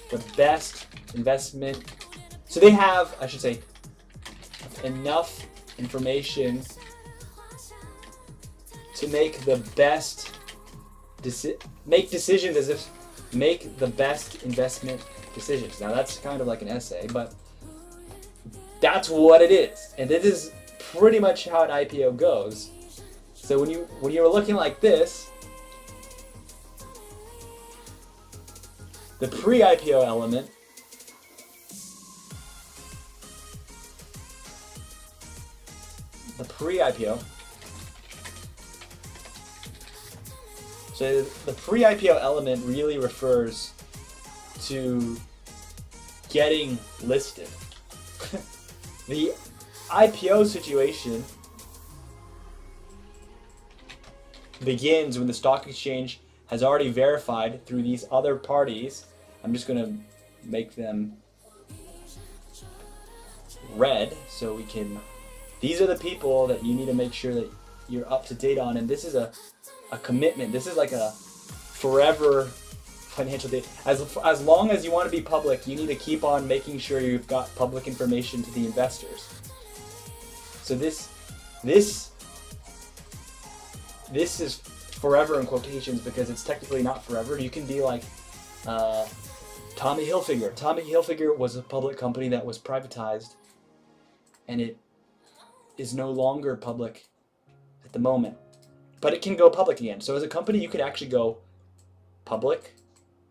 the best investment. So they have, I should say, enough information to make the best make the best investment decisions. Now that's kind of like an essay, but that's what it is, and it is pretty much how an IPO goes. So when you're looking like this, the pre-IPO element So the pre-IPO element really refers to getting listed. The IPO situation begins when the stock exchange has already verified through these other parties. I'm just going to make them red so we can... These are the people that you need to make sure that you're up to date on, and this is a commitment. This is like a forever financial data. As long as you want to be public, you need to keep on making sure you've got public information to the investors. So this is forever in quotations because it's technically not forever. You can be like Tommy Hilfiger. Tommy Hilfiger was a public company that was privatized, and it is no longer public at the moment. But it can go public again. So as a company, you could actually go public,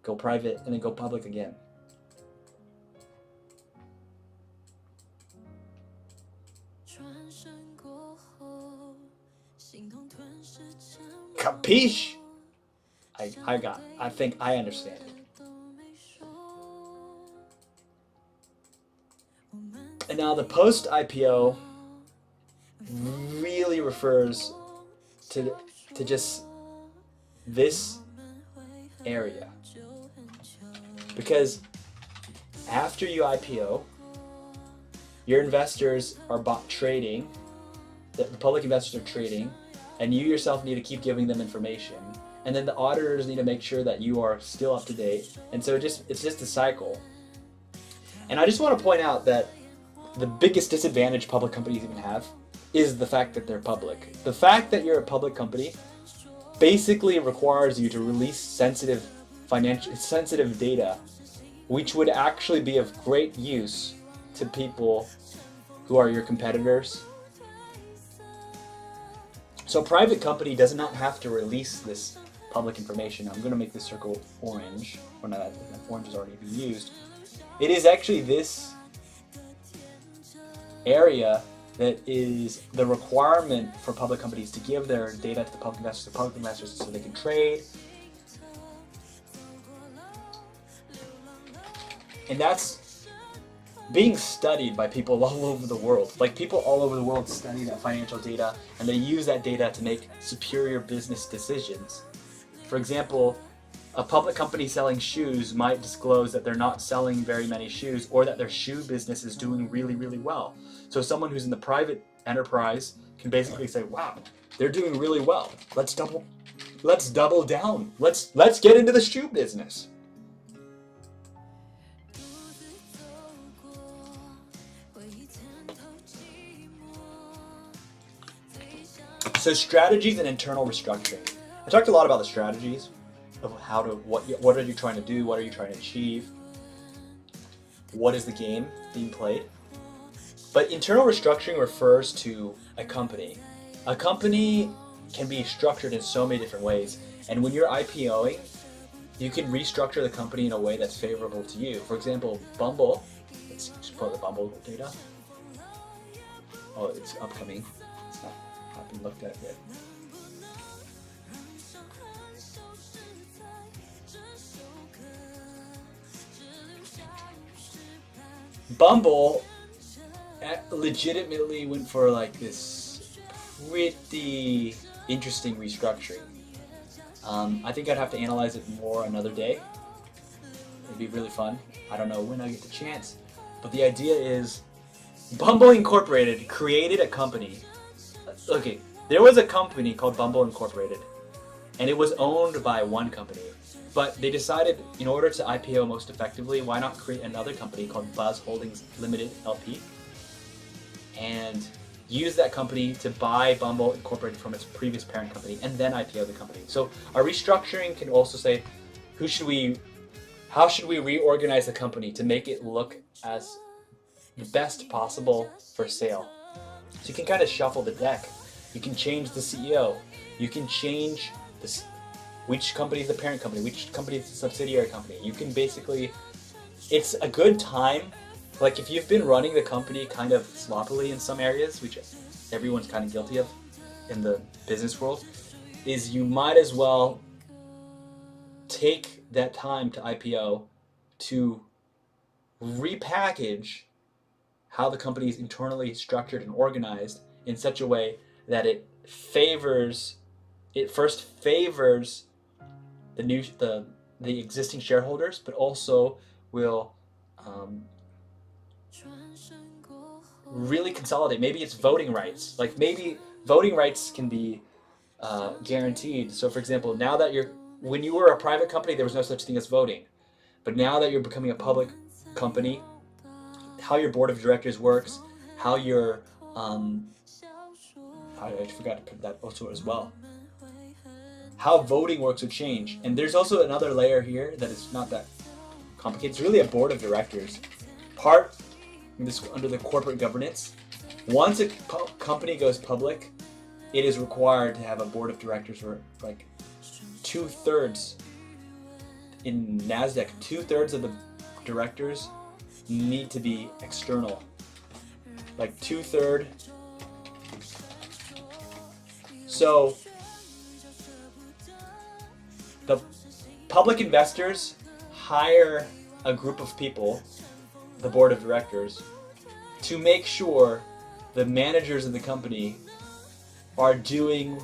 go private, and then go public again. Capiche? I think I understand it. And now the post-IPO really refers to just this area. Because after you IPO, your investors are trading, the public investors are trading, and you yourself need to keep giving them information, and then the auditors need to make sure that you are still up to date, and so it's just a cycle. And I just want to point out that the biggest disadvantage public companies even have is the fact that they're public. The fact that you're a public company basically requires you to release sensitive data, which would actually be of great use to people who are your competitors. So a private company does not have to release this public information. I'm going to make this circle orange, or not, that orange has already been used. It is actually this area that is the requirement for public companies to give their data to the public investors so they can trade. And that's being studied by people all over the world. Like, people all over the world study that financial data, and they use that data to make superior business decisions. For example, a public company selling shoes might disclose that they're not selling very many shoes, or that their shoe business is doing really, really well. So someone who's in the private enterprise can basically say, wow, they're doing really well. Let's double down. Let's get into the shoe business. So strategies and internal restructuring. I talked a lot about the strategies of what are you trying to do, what are you trying to achieve, what is the game being played. But internal restructuring refers to a company. A company can be structured in so many different ways, and when you're IPOing, you can restructure the company in a way that's favorable to you. For example, Bumble. Let's just pull the Bumble data. Oh, it's upcoming. It's not been looked at yet. Bumble legitimately went for like this pretty interesting restructuring. I think I'd have to analyze it more another day. It'd be really fun. I don't know when I get the chance. But the idea is Bumble Incorporated created a company. Okay, there was a company called Bumble Incorporated, and it was owned by one company. But they decided, in order to IPO most effectively, why not create another company called Buzz Holdings Limited LP and use that company to buy Bumble Incorporated from its previous parent company and then IPO the company. So our restructuring can also say, how should we reorganize the company to make it look as the best possible for sale? So you can kind of shuffle the deck. You can change the CEO. You can change which company is the parent company, which company is the subsidiary company. You can basically, it's a good time. Like, if you've been running the company kind of sloppily in some areas, which everyone's kind of guilty of in the business world, is you might as well take that time to IPO to repackage how the company is internally structured and organized in such a way that it first favors the existing shareholders, but also will really consolidate. Maybe it's voting rights. Like, maybe voting rights can be guaranteed. So for example, now that when you were a private company, there was no such thing as voting. But now that you're becoming a public company, how your board of directors works, how your I forgot to put that also as well. How voting works would change. And there's also another layer here that is not that complicated. It's really a board of directors. Under the corporate governance, once a company goes public, it is required to have a board of directors where like 2/3 in NASDAQ, 2/3 of the directors need to be external. Like 2/3. So the public investors hire a group of people, the board of directors, to make sure the managers of the company are doing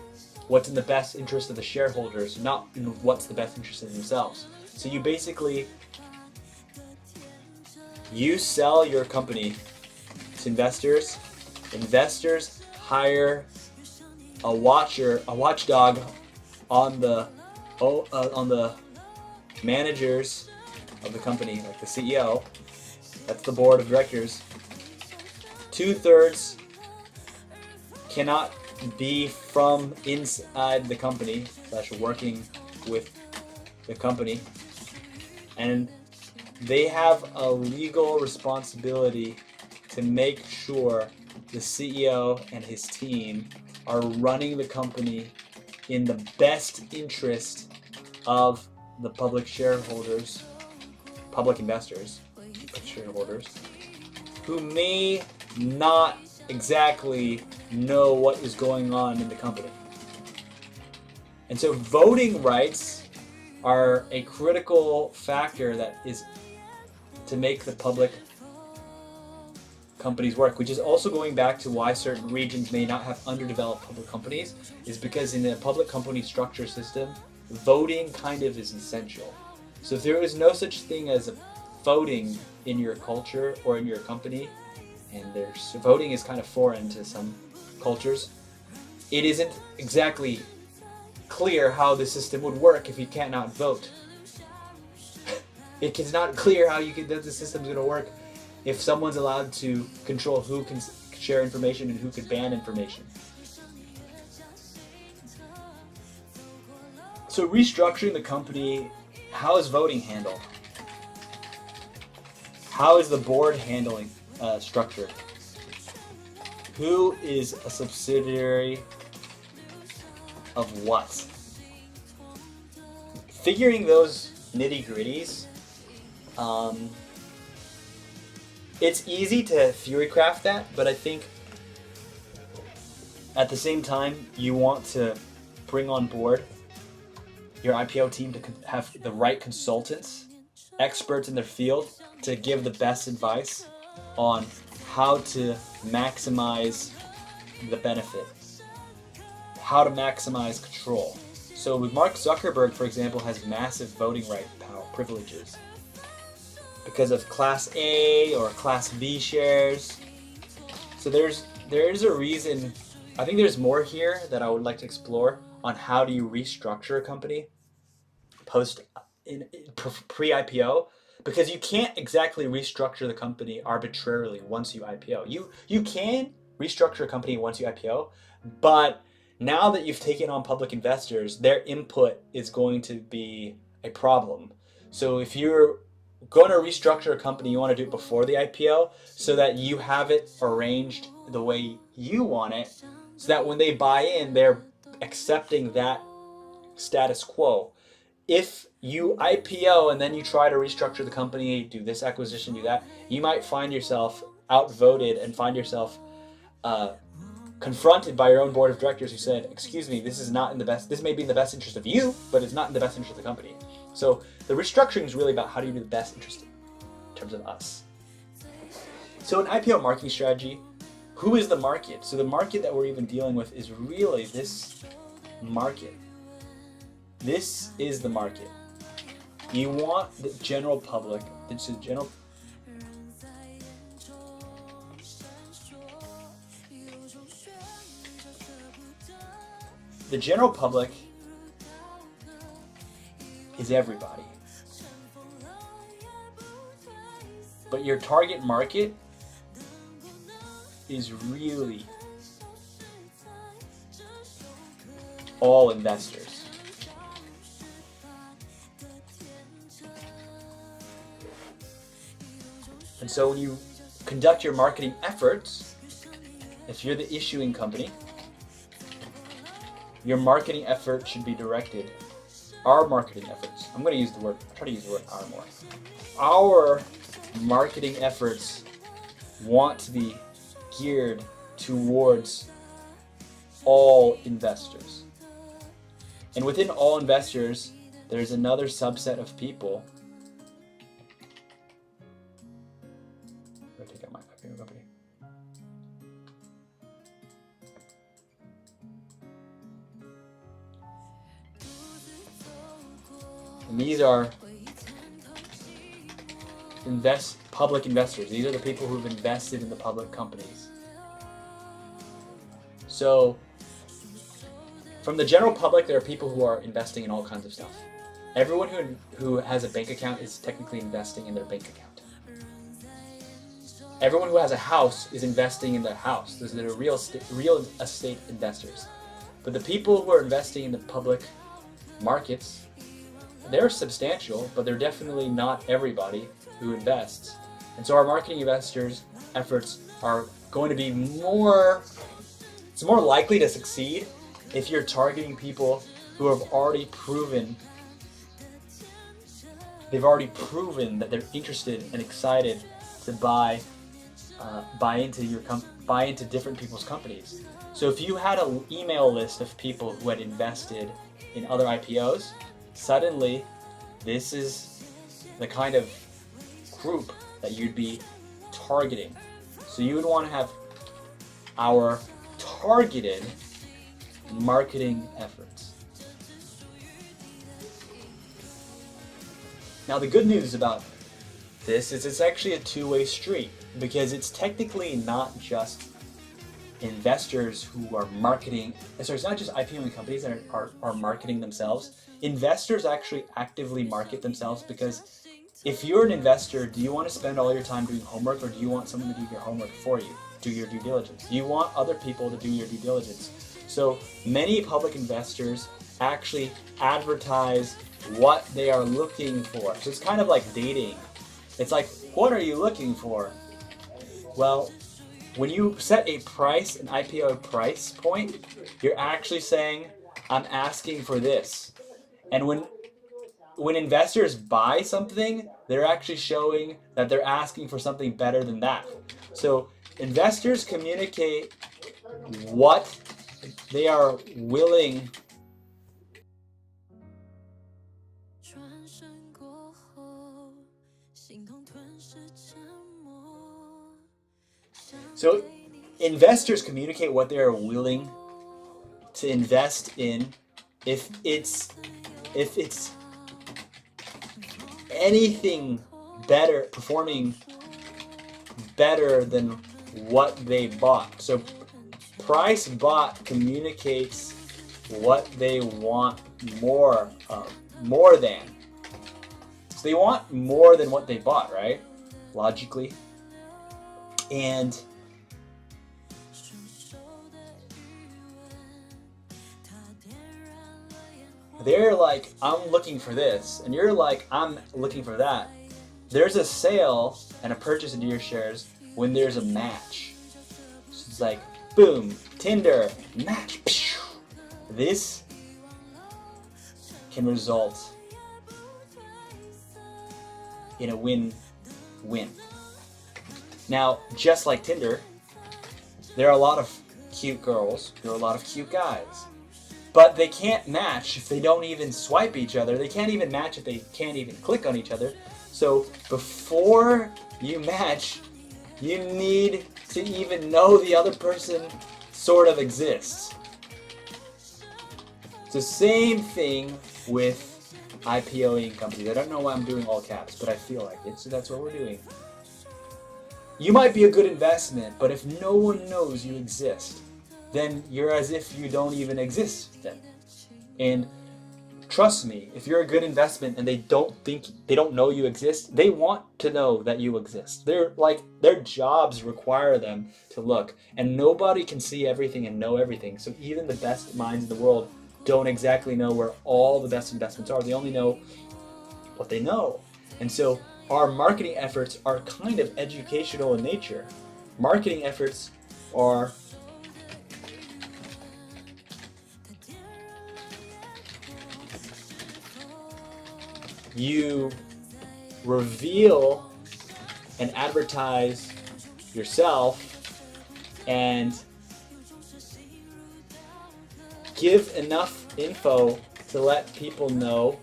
what's in the best interest of the shareholders, not in what's the best interest of themselves. So you basically, you sell your company to investors, investors hire a watchdog on the managers of the company, like the CEO. That's the board of directors. 2/3 cannot be from inside the company / working with the company, and they have a legal responsibility to make sure the CEO and his team are running the company in the best interest of the public shareholders, public investors, shareholders, who may not exactly know what is going on in the company. And so voting rights are a critical factor that is to make the public companies work, which is also going back to why certain regions may not have underdeveloped public companies, is because in the public company structure system, voting kind of is essential. So if there is no such thing as voting in your culture or in your company, and voting is kind of foreign to some cultures, it isn't exactly clear how the system would work if you cannot vote. It's not clear how that the system's going to work if someone's allowed to control who can share information and who can ban information. So restructuring the company, how is voting handled? How is the board handling structured? Who is a subsidiary of what? Figuring those nitty-gritties, it's easy to theorycraft that, but I think at the same time you want to bring on board your IPO team to have the right consultants, experts in their field, to give the best advice on how to maximize the benefit, how to maximize control. So with Mark Zuckerberg, for example, has massive voting right power privileges because of Class A or Class B shares. So there is a reason. I think there's more here that I would like to explore on how do you restructure a company pre-IPO, because you can't exactly restructure the company arbitrarily once you IPO. You can restructure a company once you IPO, but now that you've taken on public investors, their input is going to be a problem. So if you're going to restructure a company, you want to do it before the IPO so that you have it arranged the way you want it, so that when they buy in, they're accepting that status quo. If you IPO and then you try to restructure the company, do this acquisition, do that, you might find yourself outvoted and find yourself confronted by your own board of directors who said, excuse me, this may be in the best interest of you, but it's not in the best interest of the company. So the restructuring is really about how do you do the best interest in terms of us. So an IPO marketing strategy, who is the market? So the market that we're even dealing with is really this market. This is the market. You want the general public, the general public is everybody. But your target market is really all investors. And so when you conduct your marketing efforts, if you're the issuing company, your marketing effort should be directed. Our marketing efforts, try to use the word our more. Our marketing efforts want to be geared towards all investors. And within all investors, there's another subset of people. Take out my IPO company. And these are public investors. These are the people who've invested in the public companies. So from the general public, there are people who are investing in all kinds of stuff. Everyone who has a bank account is technically investing in their bank account. Everyone who has a house is investing in their house. Those are real estate investors. But the people who are investing in the public markets, they're substantial, but they're definitely not everybody who invests. And so our marketing investors' efforts are going to be it's more likely to succeed if you're targeting people who have already proven that they're interested and excited to buy into different people's companies. So if you had an email list of people who had invested in other IPOs, suddenly this is the kind of group that you'd be targeting. So you would want to have our targeted marketing efforts. Now the good news about this is it's actually a two-way street, because it's technically not just investors who are marketing, so it's not just IPOing companies that are marketing themselves. Investors actually actively market themselves, because if you're an investor, do you want to spend all your time doing homework, or do you want someone to do your homework for you, do your due diligence? Do you want other people to do your due diligence? So many public investors actually advertise what they are looking for. So it's kind of like dating. It's like, what are you looking for? Well, when you set a price, an IPO price point, you're actually saying, I'm asking for this. And when investors buy something, they're actually showing that they're asking for something better than that. So investors communicate what they are willing . So investors communicate what they are willing to invest in if it's anything better, performing better than what they bought. So price bought communicates what they want more than. So they want more than what they bought, right? Logically. And they're like, I'm looking for this, and you're like, I'm looking for that. There's a sale and a purchase into your shares when there's a match. So it's like, boom, Tinder, match. This can result in a win-win. Now, just like Tinder, there are a lot of cute girls, there are a lot of cute guys. But they can't match if they don't even swipe each other. They can't even match if they can't even click on each other. So before you match, you need to even know the other person sort of exists. It's the same thing with IPOing companies. I don't know why I'm doing all caps, but I feel like it, so that's what we're doing. You might be a good investment, but if no one knows you exist, then you're as if you don't even exist then. And trust me, if you're a good investment and they don't know you exist, they want to know that you exist. Their jobs require them to look, and nobody can see everything and know everything. So even the best minds in the world don't exactly know where all the best investments are. They only know what they know. And so our marketing efforts are kind of educational in nature. Marketing efforts are you reveal and advertise yourself and give enough info to let people know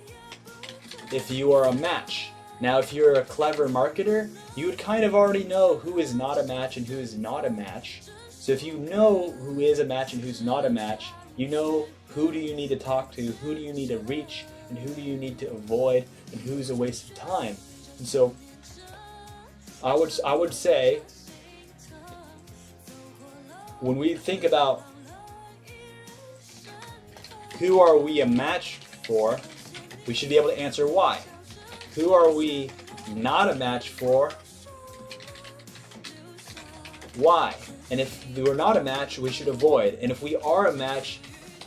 if you are a match. Now, if you're a clever marketer, you would kind of already know who is not a match and who is not a match. So if you know who is a match and who's not a match, you know who do you need to talk to, who do you need to reach, and who do you need to avoid, and who's a waste of time. And so I would say, when we think about who are we a match for, we should be able to answer why. Who are we not a match for, why. And if we're not a match, we should avoid. And if we are a match,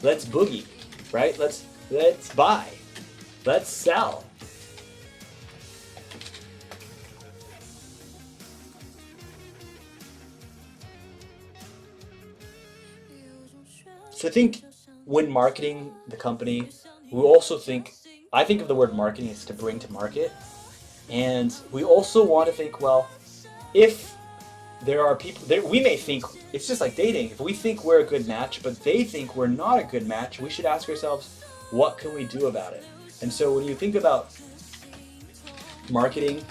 let's boogie, right? Let's buy, let's sell. So I think when marketing the company, I think of the word marketing as to bring to market. And we also want to think, well, if there are people, we may think, it's just like dating. If we think we're a good match, but they think we're not a good match, we should ask ourselves, what can we do about it? And so when you think about marketing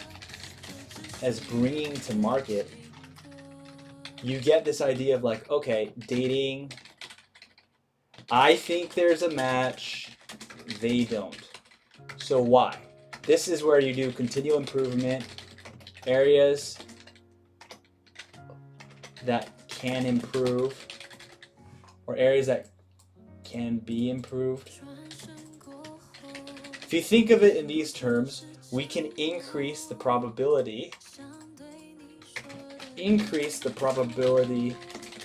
as bringing to market, you get this idea of like, okay, dating, I think there's a match, they don't. So why? This is where you do continual improvement, areas that can improve, or areas that can be improved. If you think of it in these terms, we can increase the probability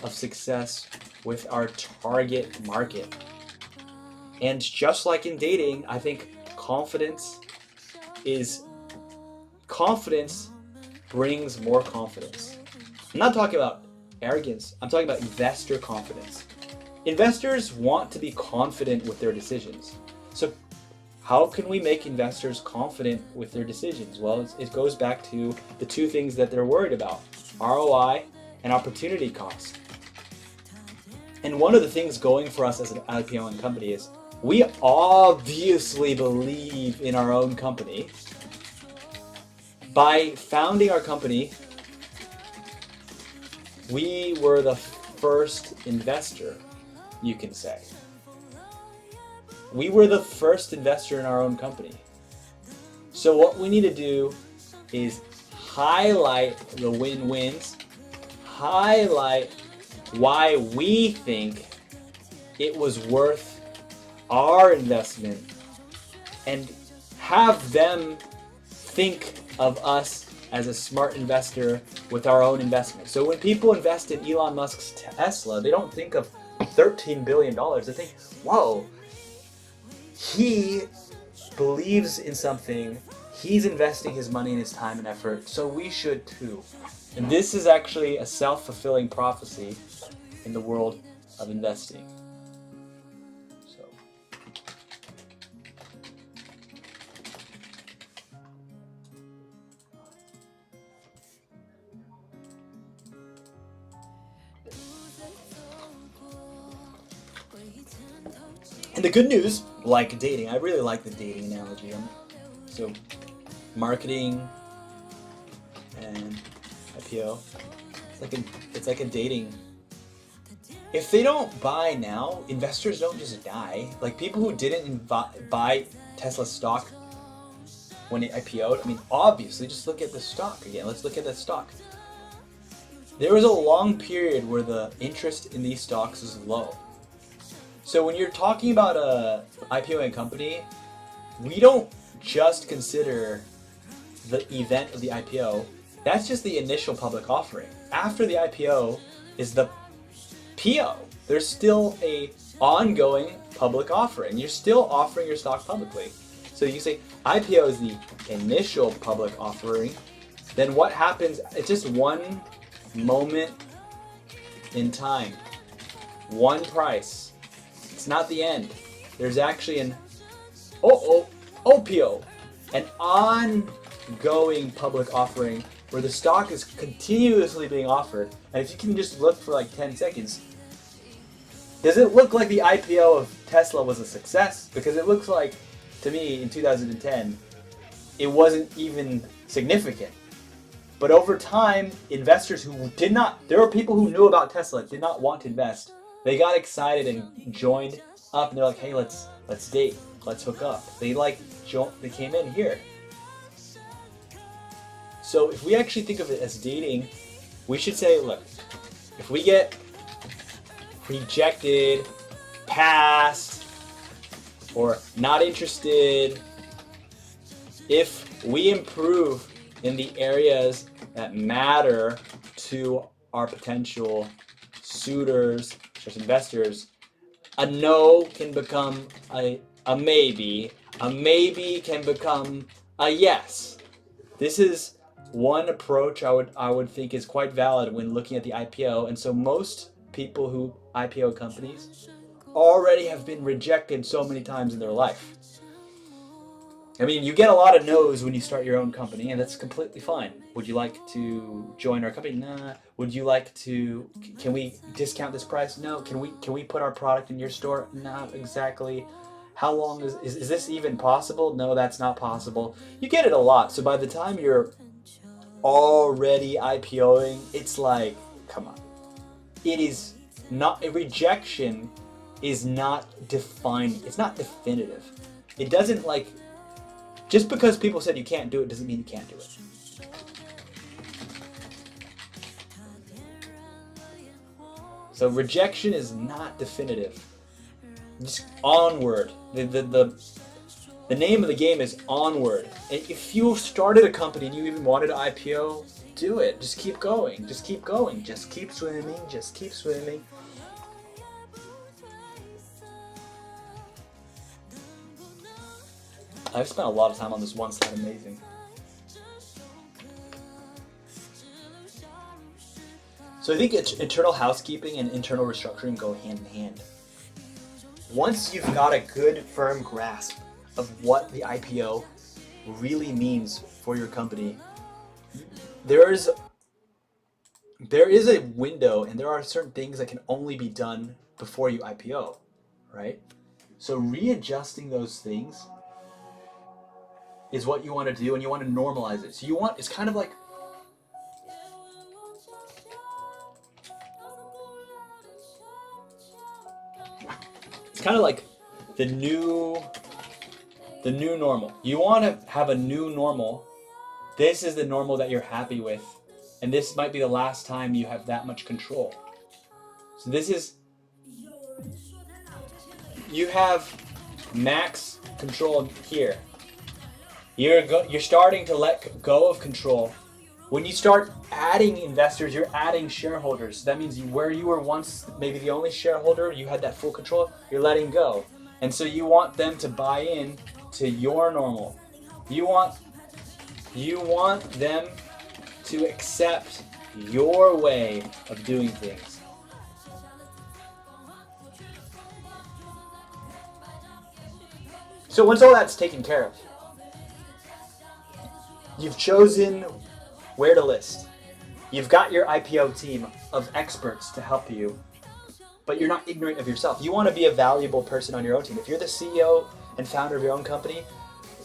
of success with our target market. And just like in dating, I think confidence brings more confidence. I'm not talking about arrogance, I'm talking about investor confidence. Investors want to be confident with their decisions. So how can we make investors confident with their decisions? Well, it goes back to the two things that they're worried about, ROI and opportunity cost. And one of the things going for us as an IPO company is we obviously believe in our own company. By founding our company, we were the first investor, you can say. We were the first investor in our own company. So what we need to do is highlight the win-wins, highlight why we think it was worth our investment, and have them think of us as a smart investor with our own investment. So when people invest in Elon Musk's Tesla, they don't think of $13 billion. They think, whoa, he believes in something, he's investing his money and his time and effort, so we should too. And this is actually a self-fulfilling prophecy in the world of investing. So. And the good news, like dating, I really like the dating analogy. So, marketing and IPO, it's like a dating. If they don't buy now, investors don't just die. Like people who didn't buy Tesla stock when it IPO'd, I mean, obviously, just look at the stock again. Let's look at that stock. There was a long period where the interest in these stocks is low. So when you're talking about a IPO company, we don't just consider the event of the IPO. That's just the initial public offering. After the IPO is the PO. There's still a ongoing public offering. You're still offering your stock publicly. So you say IPO is the initial public offering. Then what happens? It's just one moment in time, one price. It's not the end. There's actually an OPO, an ongoing public offering where the stock is continuously being offered. And if you can just look for like 10 seconds, does it look like the IPO of Tesla was a success? Because it looks like, to me, in 2010, it wasn't even significant. But over time, investors who there were people who knew about Tesla, did not want to invest. They got excited and joined up, and they're like, hey, let's date, let's hook up. They came in here. So if we actually think of it as dating, we should say, look, if we get rejected, passed, or not interested if we improve in the areas that matter to our potential suitors, such investors. A no can become a maybe can become a yes. This is one approach I would think is quite valid when looking at the IPO, and so most people who IPO companies already have been rejected so many times in their life. I mean, you get a lot of no's when you start your own company, and that's completely fine. Would you like to join our company? Nah. Would you like to? Can we discount this price? No. Can we put our product in your store? Not exactly. How long is this even possible? No, that's not possible. You get it a lot. So by the time you're already IPOing, it's like, come on. It is not a rejection. Is not defining. It's not definitive. It doesn't like. Just because people said you can't do it doesn't mean you can't do it. So rejection is not definitive. Just onward. The name of the game is onward. If you started a company and you even wanted to IPO, do it. Just keep going. Just keep going. Just keep swimming. Just keep swimming. I've spent a lot of time on this one slide. Amazing. So I think internal housekeeping and internal restructuring go hand in hand. Once you've got a good, firm grasp of what the IPO really means for your company, there is a window, and there are certain things that can only be done before you IPO, right? So readjusting those things is what you want to do, and you want to normalize it. So it's kind of like, the new normal. You want to have a new normal. This is the normal that you're happy with, and this might be the last time you have that much control. So you have max control here. You're starting to let go of control. When you start adding investors, you're adding shareholders. That means where you were once maybe the only shareholder, you had that full control, you're letting go. And so you want them to buy in to your normal. You want them to accept your way of doing things. So once all that's taken care of, you've chosen where to list. You've got your IPO team of experts to help you, but you're not ignorant of yourself. You want to be a valuable person on your own team. If you're the CEO and founder of your own company,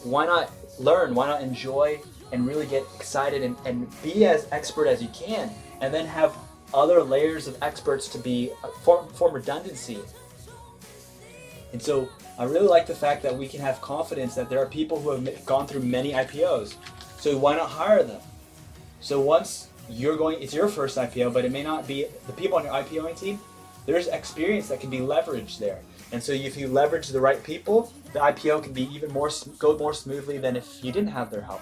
why not learn? Why not enjoy and really get excited and be as expert as you can, and then have other layers of experts to be form redundancy. And so I really like the fact that we can have confidence that there are people who have gone through many IPOs. So why not hire them? So once it's your first IPO, but it may not be the people on your IPOing team, there's experience that can be leveraged there. And so if you leverage the right people, the IPO can be go more smoothly than if you didn't have their help.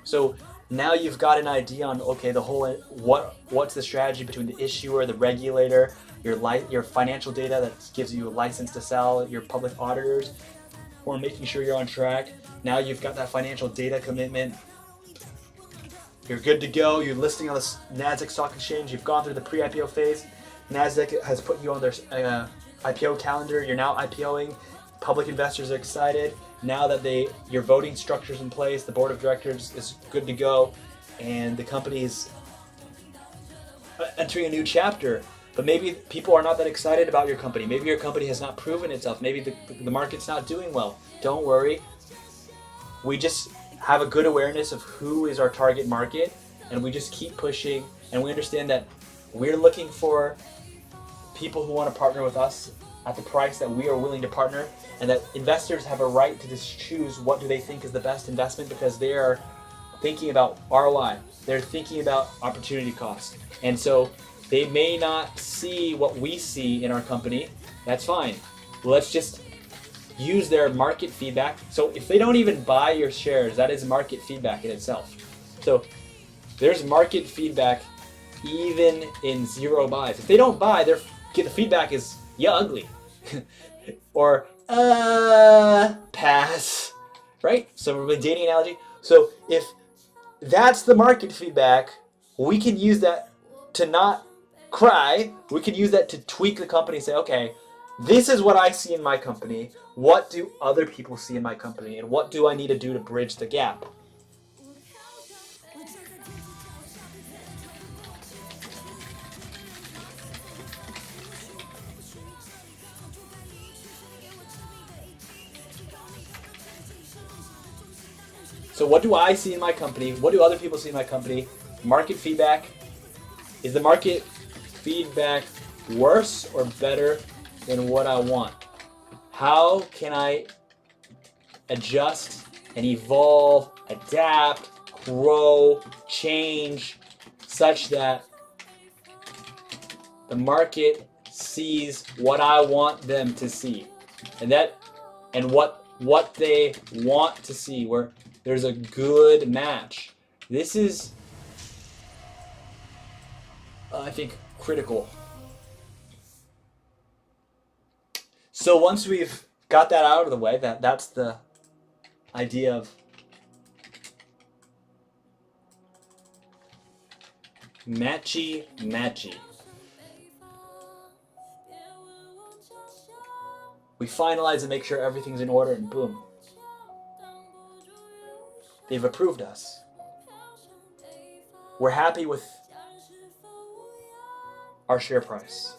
So now you've got an idea on, okay, what's the strategy between the issuer, the regulator, your financial data that gives you a license to sell, your public auditors, or making sure you're on track. Now you've got that financial data commitment. You're good to go. You're listing on the NASDAQ stock exchange. You've gone through the pre-IPO phase. NASDAQ has put you on their IPO calendar. You're now IPOing. Public investors are excited. Now that your voting structure's in place, the board of directors is good to go, and the company is entering a new chapter. But maybe people are not that excited about your company. Maybe your company has not proven itself. Maybe the market's not doing well. Don't worry. We just have a good awareness of who is our target market, and we just keep pushing, and we understand that we're looking for people who want to partner with us at the price that we are willing to partner, and that investors have a right to just choose what do they think is the best investment, because they are thinking about ROI. They're thinking about opportunity cost. And so they may not see what we see in our company. That's fine. Let's just use their market feedback. So if they don't even buy your shares, that is market feedback in itself. So there's market feedback even in 0 buys. If they don't buy, the feedback is, "You ugly," or pass, right? So we're dating analogy. So if that's the market feedback, we can use that to not cry. We can use that to tweak the company and say, okay, this is what I see in my company. What do other people see in my company? And what do I need to do to bridge the gap? So what do I see in my company? What do other people see in my company? Market feedback. Is the market feedback worse or better than what I want? How can I adjust and evolve, adapt, grow, change, such that the market sees what I want them to see, and what they want to see, where there's a good match. This is, I think, critical. So once we've got that out of the way, that's the idea of matchy. We finalize and make sure everything's in order, and boom, they've approved us. We're happy with our share price.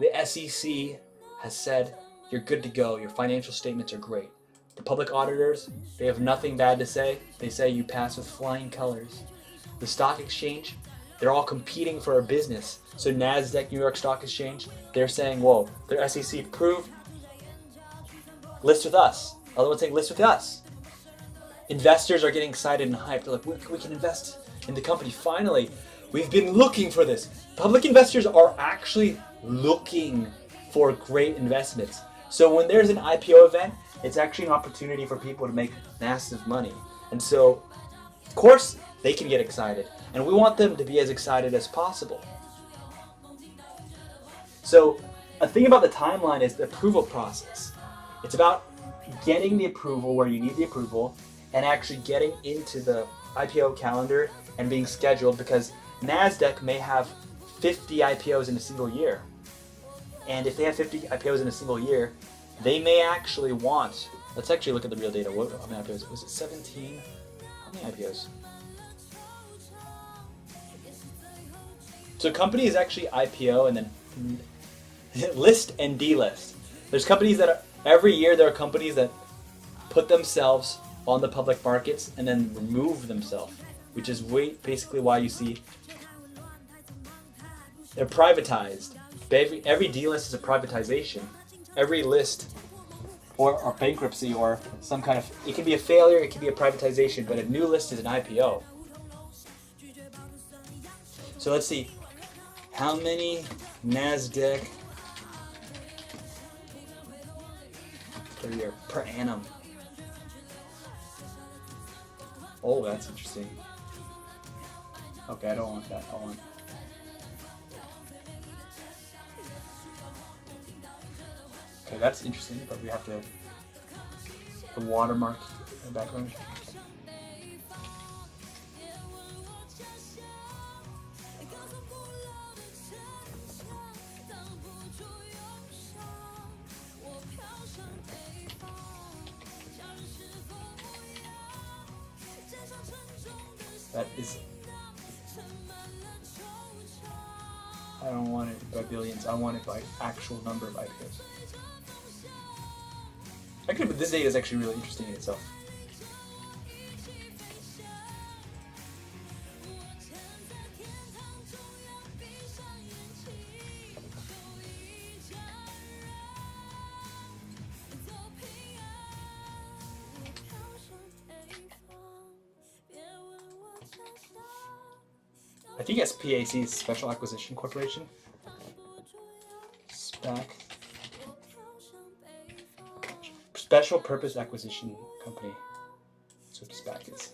The SEC has said, you're good to go. Your financial statements are great. The public auditors, they have nothing bad to say. They say you pass with flying colors. The stock exchange, they're all competing for a business. So NASDAQ, New York Stock Exchange, they're saying, whoa, their SEC approved. List with us. Other ones saying, list with us. Investors are getting excited and hyped. They're like, we can invest in the company. Finally, we've been looking for this. Public investors are actually looking for great investments. So when there's an IPO event, it's actually an opportunity for people to make massive money. And so, of course, they can get excited. And we want them to be as excited as possible. So a thing about the timeline is the approval process. It's about getting the approval where you need the approval and actually getting into the IPO calendar and being scheduled, because NASDAQ may have 50 IPOs in a single year. And if they have 50 IPOs in a single year, they may actually want, let's actually look at the real data. How many IPOs? Was it 17? How many IPOs? So companies actually IPO and then list and delist. There's companies that are, every year there are companies that put themselves on the public markets and then remove themselves, which is basically why you see they're privatized. Every delist is a privatization. Every list or bankruptcy or some kind of, it can be a failure, it can be a privatization, but a new list is an IPO. So let's see, how many NASDAQ per year, per annum? Oh, that's interesting. Okay, I don't want that. I want. Okay, that's interesting, but we have to the watermark in the background. That is, I don't want it by billions, I want it by actual number of IPOs. Actually, but this data is actually really interesting in itself. I think SPAC is Special Acquisition Corporation. SPAC. special purpose acquisition company. That's what SPAC is.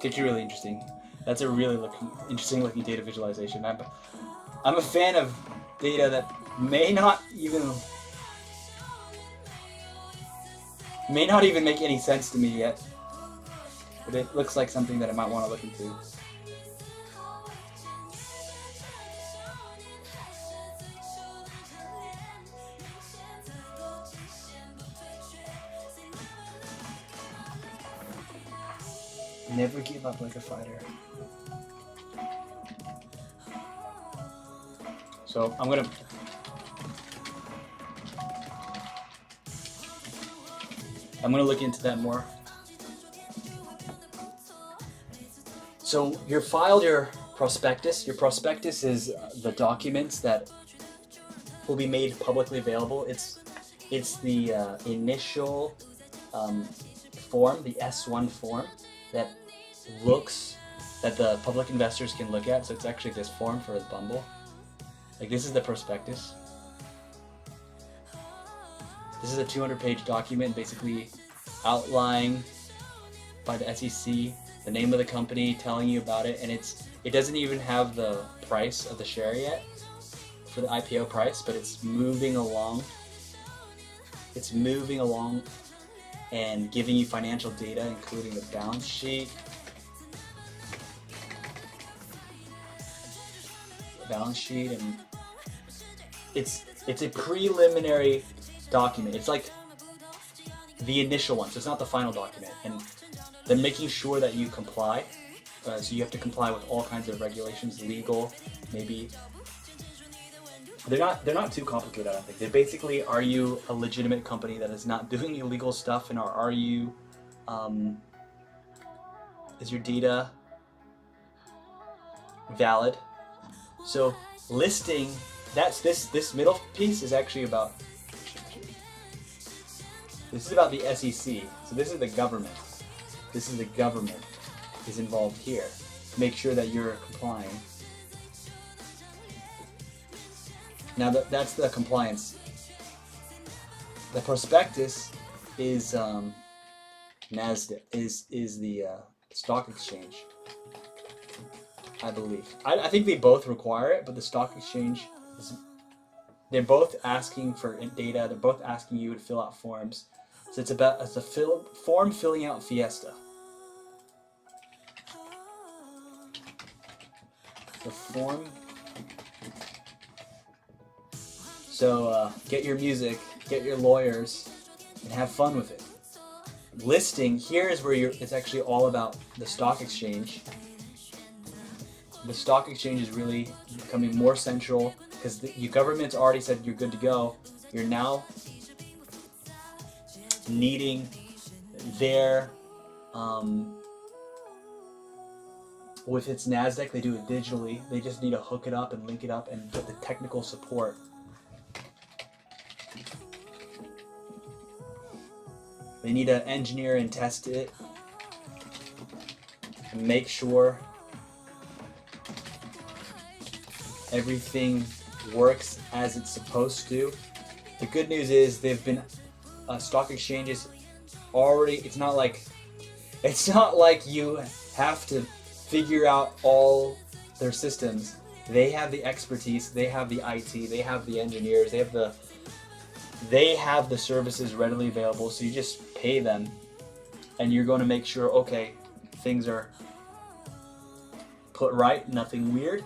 It's actually really interesting. That's a really interesting looking data visualization. I'm a fan of data that may not even make any sense to me yet, but it looks like something that I might want to look into. Never give up like a fighter. So I'm gonna look into that more. So you filed your prospectus. Your prospectus is the documents that will be made publicly available. It's the initial form, the S1 form that the public investors can look at. So it's actually this form for Bumble. Like, this is the prospectus. This is a 200-page document basically outlining by the SEC the name of the company, telling you about it, and it doesn't even have the price of the share yet for the IPO price, but it's moving along. It's moving along and giving you financial data, including the balance sheet, and it's a preliminary document. It's like the initial one, so it's not the final document, and they're making sure that you comply. So you have to comply with all kinds of regulations, legal, maybe. They're not too complicated, I don't think. They're basically, are you a legitimate company that is not doing illegal stuff, and are you, is your data valid? So listing, this middle piece is actually about, this is about the SEC. So this is the government. This is the government is involved here. Make sure that you're complying. Now that's the compliance. The prospectus is NASDAQ, is the stock exchange, I believe. I think they both require it, but the stock exchange they're both asking for data. They're both asking you to fill out forms. So it's a form filling out fiesta. The form. So get your music, get your lawyers, and have fun with it. Listing, here is where it's actually all about the stock exchange. The stock exchange is really becoming more central because your government's already said you're good to go. You're now needing their, with its NASDAQ, they do it digitally. They just need to hook it up and link it up and get the technical support. They need to engineer and test it and make sure everything works as it's supposed to. The good news is they've been stock exchanges already, it's not like you have to figure out all their systems. They have the expertise, they have the IT, they have the engineers, they have the services readily available, so you just pay them and you're going to make sure, okay, things are put right, nothing weird.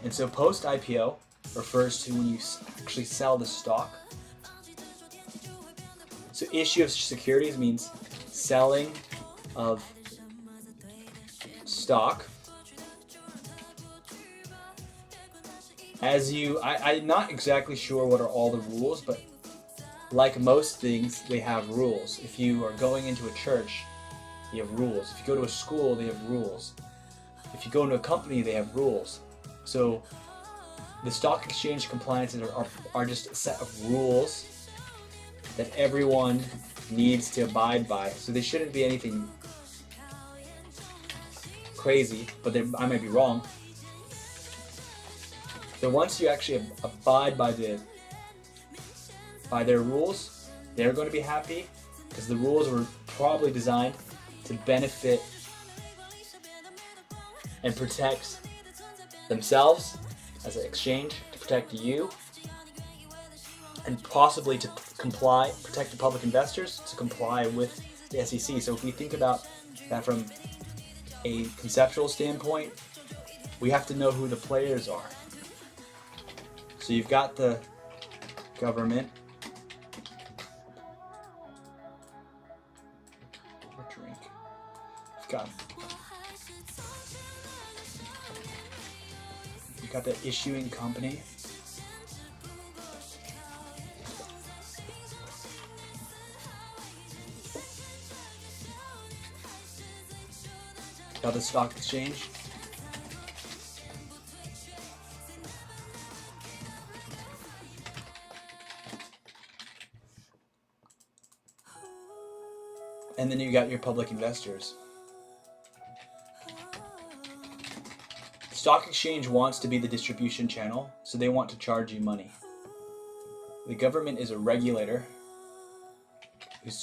And so post IPO refers to when you actually sell the stock. So issue of securities means selling of stock. I'm not exactly sure what are all the rules, but like most things, they have rules. If you are going into a church, they have rules. If you go to a school, they have rules. If you go into a company, they have rules. So the stock exchange compliances are just a set of rules that everyone needs to abide by. So they shouldn't be anything crazy, but I might be wrong. So once you actually abide by their rules, they're going to be happy because the rules were probably designed to benefit and protect themselves as an exchange, to protect you, and possibly to protect the public investors, to comply with the SEC. So if we think about that from a conceptual standpoint, we have to know who the players are. So you've got the government. Drink. You've got the issuing company. Got the stock exchange. And then you got your public investors. The stock exchange wants to be the distribution channel, so they want to charge you money. The government is a regulator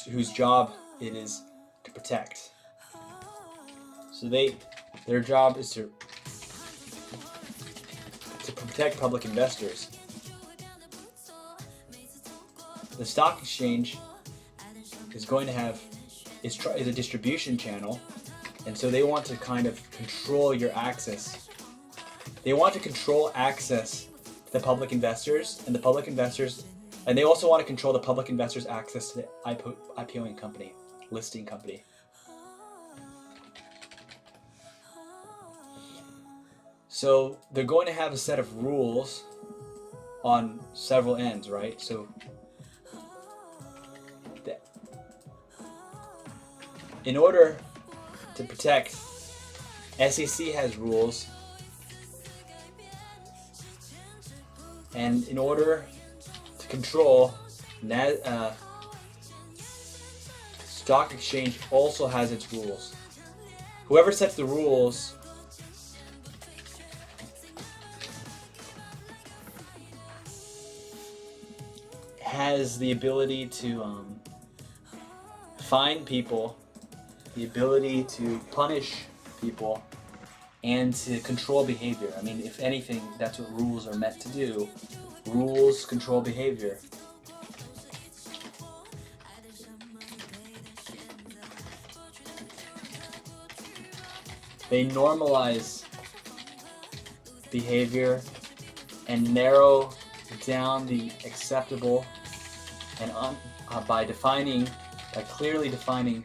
whose job it is to protect. So their job is to protect public investors. The stock exchange is going to have is a distribution channel, and so they want to kind of control your access. They want to control access to the public investors, and they also want to control the public investors' access to the IPOing company, listing company. So they're going to have a set of rules on several ends, right? So in order to protect, SEC has rules, and in order to control, stock exchange also has its rules. Whoever sets the rules has the ability to fine people, the ability to punish people, and to control behavior. I mean, if anything, that's what rules are meant to do. Rules control behavior. They normalize behavior and narrow down the acceptable and by clearly defining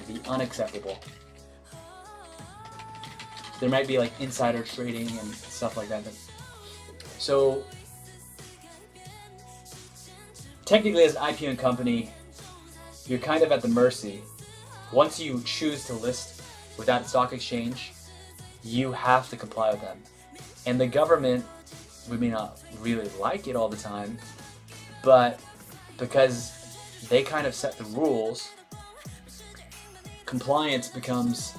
the unacceptable. There might be like insider trading and stuff like that. So technically, as an IPO company, you're kind of at the mercy. Once you choose to list without a stock exchange, you have to comply with them. And the government, we may not really like it all the time, but because they kind of set the rules, compliance becomes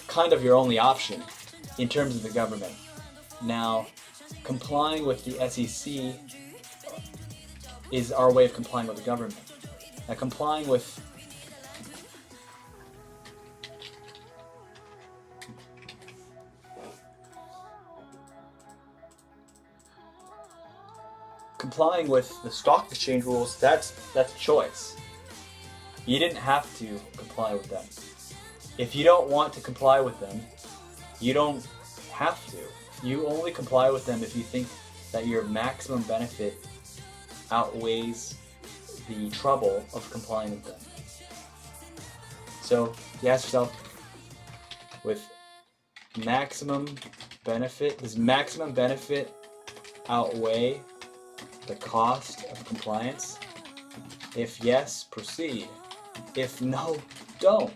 kind of your only option in terms of the government. Now, complying with the SEC is our way of complying with the government. Now, complying with the stock exchange rules, that's choice. You didn't have to comply with them. If you don't want to comply with them, you don't have to. You only comply with them if you think that your maximum benefit outweighs the trouble of complying with them. So you ask yourself, with maximum benefit, does maximum benefit outweigh the cost of compliance? If yes, proceed. If no, don't.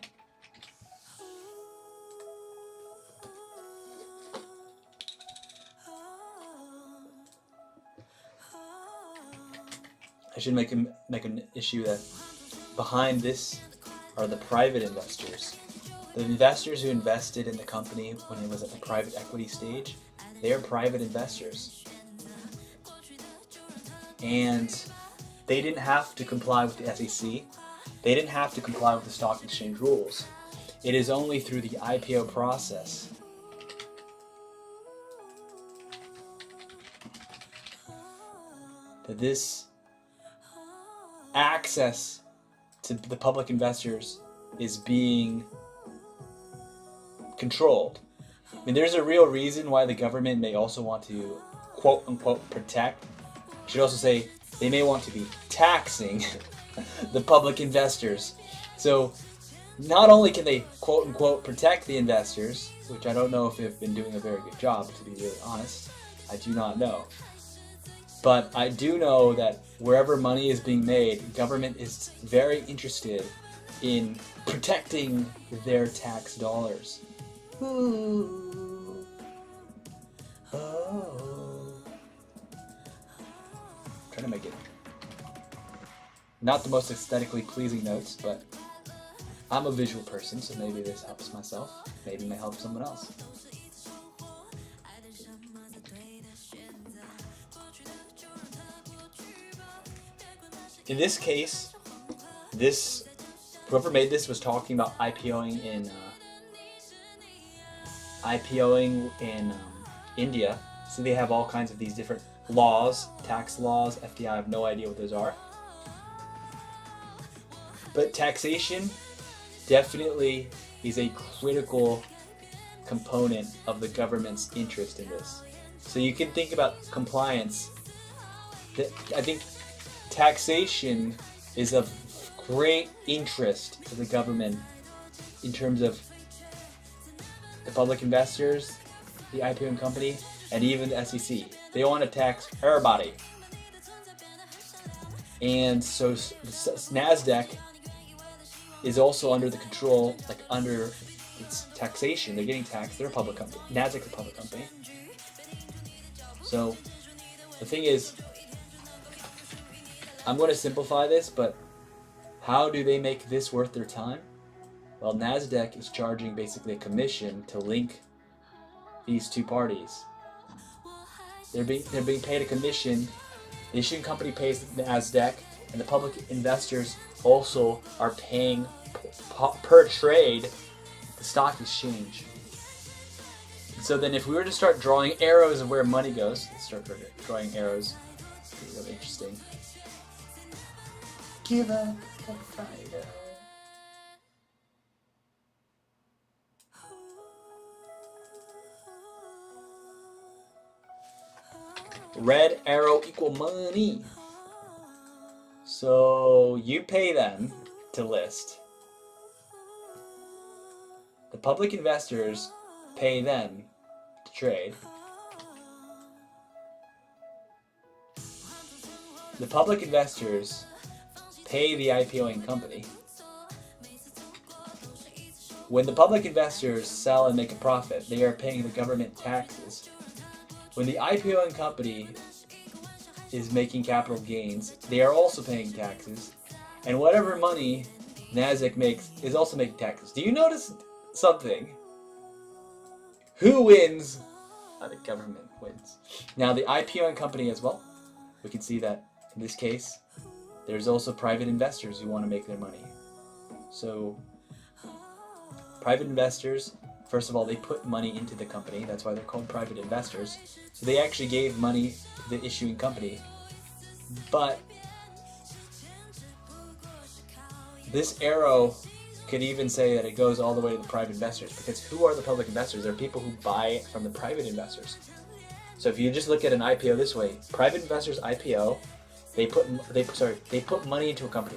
I should make an issue that behind this are the private investors. The investors who invested in the company when it was at the private equity stage, they are private investors. And they didn't have to comply with the SEC. They didn't have to comply with the stock exchange rules. It is only through the IPO process that this access to the public investors is being controlled. I mean, there's a real reason why the government may also want to quote unquote protect. I should also say they may want to be taxing the public investors. So not only can they quote unquote protect the investors, which I don't know if they've been doing a very good job, to be really honest. I do not know. But I do know that wherever money is being made, government is very interested in protecting their tax dollars. Ooh. Oh. I'm trying to make it not the most aesthetically pleasing notes, but I'm a visual person, so maybe this helps myself. Maybe it may help someone else. In this case, whoever made this was talking about IPOing in India. So they have all kinds of these different laws, tax laws, FDI. I have no idea what those are. But taxation definitely is a critical component of the government's interest in this. So you can think about compliance. I think taxation is of great interest to the government in terms of the public investors, the IPO company, and even the SEC. They want to tax everybody. And so NASDAQ is also under the control, like under its taxation. They're getting taxed. They're a public company. NASDAQ's a public company. So the thing is, I'm going to simplify this, but how do they make this worth their time? Well, NASDAQ is charging basically a commission to link these two parties. They're being paid a commission. The issuing company pays NASDAQ, and the public investors also are paying per trade the stock exchange. So then if we were to start drawing arrows of where money goes, let's start drawing arrows. It's really interesting. Give up the fight. Red arrow equal money. So you pay them to list. The public investors pay them to trade. The public investors pay the IPOing company. When the public investors sell and make a profit, they are paying the government taxes. When the IPOing company is making capital gains, they are also paying taxes. And whatever money NASDAQ makes is also making taxes. Do you notice something? Who wins? The government wins. Now the IPOing company as well, we can see that In this case, there's also private investors who want to make their money. So private investors, first of all, they put money into the company. That's why they're called private investors. So they actually gave money to the issuing company. But this arrow could even say that it goes all the way to the private investors, because who are the public investors? They're people who buy from the private investors. So if you just look at an IPO this way, private investors IPO, they put money into a company.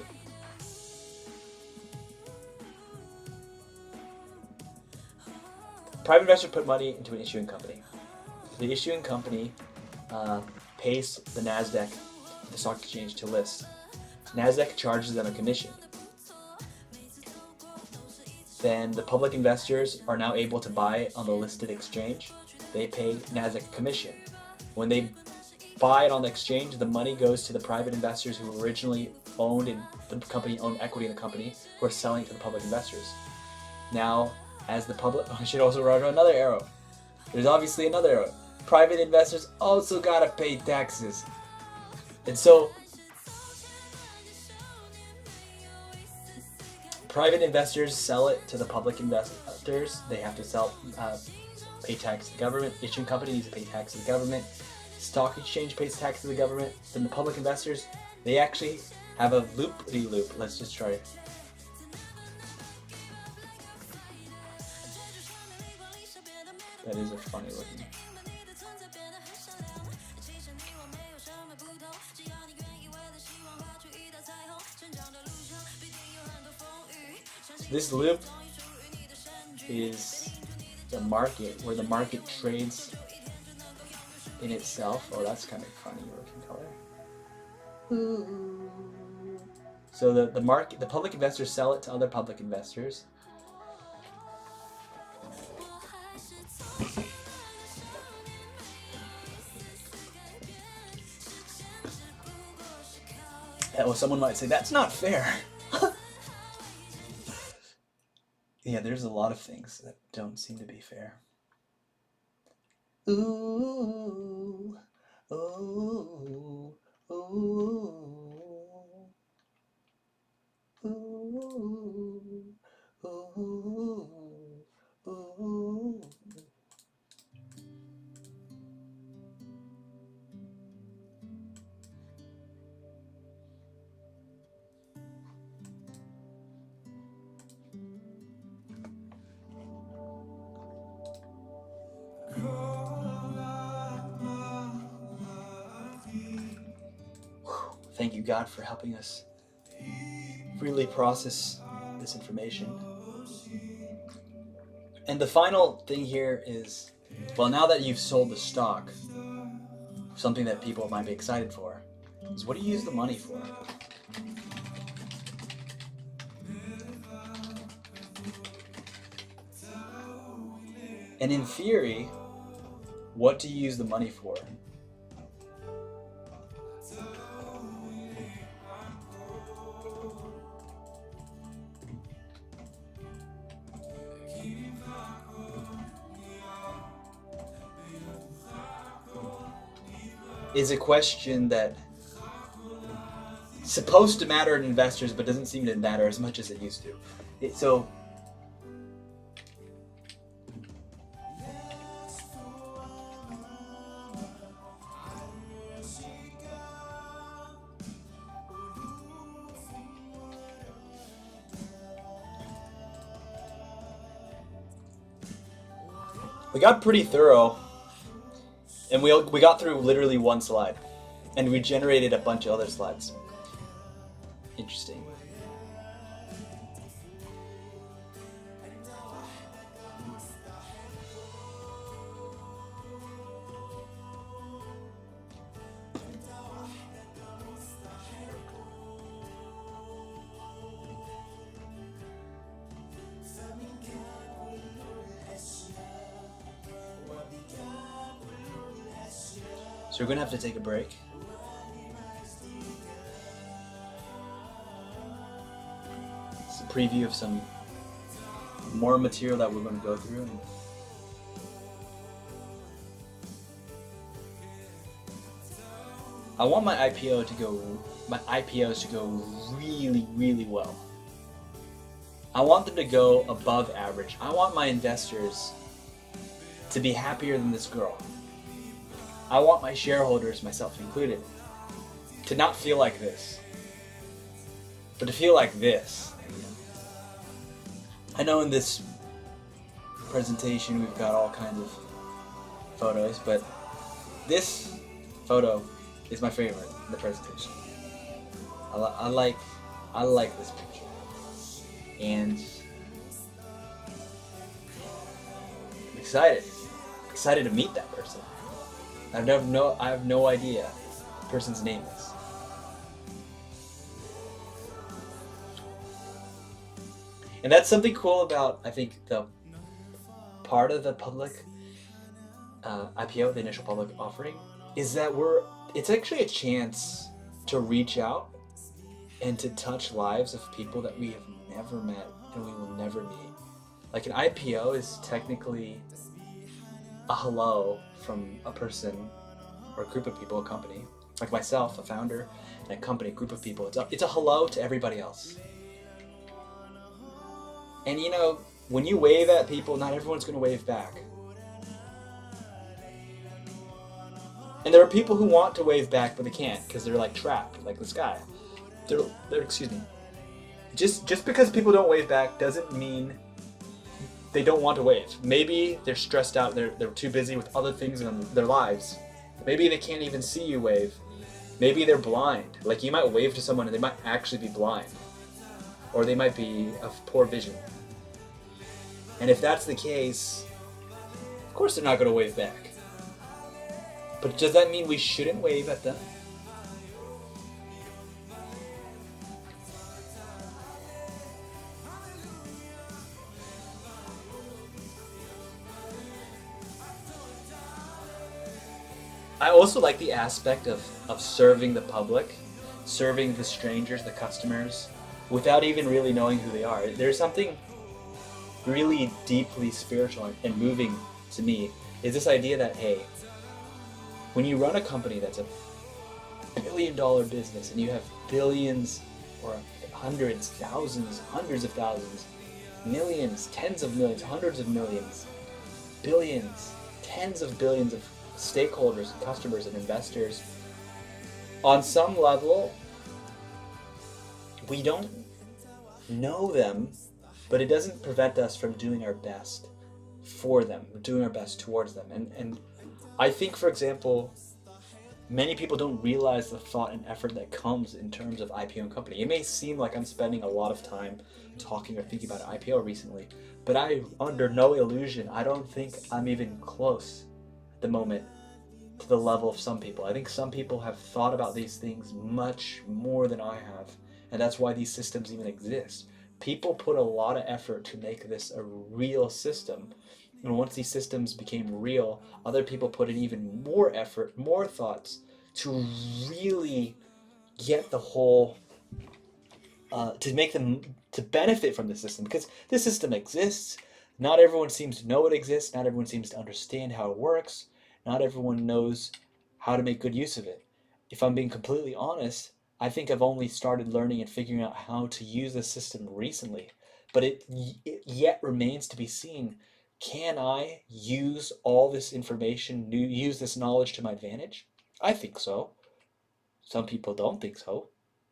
Private investors put money into an issuing company. The issuing company pays the NASDAQ, the stock exchange, to list. NASDAQ charges them a commission. Then the public investors are now able to buy on the listed exchange. They pay NASDAQ commission. When they buy it on the exchange, the money goes to the private investors who originally owned the company, owned equity in the company, who are selling to the public investors. Now, as the public, I should also write another arrow. There's obviously another arrow. Private investors also gotta pay taxes. And so, private investors sell it to the public investors. They have to pay tax to the government. Issuing company needs to pay tax to the government. Stock exchange pays tax to the government. Then the public investors, they actually have a loop-de-loop. Let's just try it. That is a funny looking. This loop is the market, where the market trades in itself. Oh, that's kind of funny looking color. So the market, the public investors sell it to other public investors. Well, someone might say, that's not fair. Yeah, there's a lot of things that don't seem to be fair. Ooh, ooh, ooh, ooh, ooh, ooh. Thank you, God, for helping us freely process this information. And the final thing here is, well, now that you've sold the stock, something that people might be excited for is, what do you use the money for? And in theory, what do you use the money for? Is a question that is supposed to matter to investors, but doesn't seem to matter as much as it used to. We got pretty thorough, and we got through literally one slide, and we generated a bunch of other slides. Interesting. So we're going to have to take a break. It's a preview of some more material that we're going to go through. I want my IPOs to go really, really well. I want them to go above average. I want my investors to be happier than this girl. I want my shareholders, myself included, to not feel like this, but to feel like this. I know in this presentation we've got all kinds of photos, but this photo is my favorite in the presentation. I like this picture, and I'm excited to meet that person. I have no idea what the person's name is. And that's something cool about, I think, the part of the public IPO, the initial public offering, is that it's actually a chance to reach out and to touch lives of people that we have never met and we will never meet. Like an IPO is technically a hello from a person or a group of people, a company, like myself, a founder, and a company, a group of people. It's a hello to everybody else. And you know, when you wave at people, not everyone's going to wave back. And there are people who want to wave back, but they can't because they're like trapped, like this guy. Excuse me. Just because people don't wave back doesn't mean they don't want to wave. Maybe they're stressed out. They're too busy with other things in their lives. Maybe they can't even see you wave. Maybe they're blind. Like you might wave to someone and they might actually be blind, or they might be of poor vision. And if that's the case, of course they're not going to wave back. But does that mean we shouldn't wave at them? I also like the aspect of serving the public, serving the strangers, the customers, without even really knowing who they are. There's something really deeply spiritual and moving to me, is this idea that, hey, when you run a company that's a billion-dollar business and you have billions or hundreds, thousands, hundreds of thousands, millions, tens of millions, hundreds of millions, billions, tens of billions of stakeholders and customers and investors, on some level, we don't know them, but it doesn't prevent us from doing our best for them, doing our best towards them. And I think, for example, many people don't realize the thought and effort that comes in terms of IPO and company. It may seem like I'm spending a lot of time talking or thinking about an IPO recently, but under no illusion, I don't think I'm even close at the moment to the level of some people. I think some people have thought about these things much more than I have, and that's why these systems even exist. People put a lot of effort to make this a real system. And once these systems became real, other people put in even more effort, more thoughts to really get the whole, to make them to benefit from the system. Because this system exists. Not everyone seems to know it exists. Not everyone seems to understand how it works. Not everyone knows how to make good use of it. If I'm being completely honest, I think I've only started learning and figuring out how to use the system recently. But it yet remains to be seen. Can I use all this information, use this knowledge to my advantage? I think so. Some people don't think so.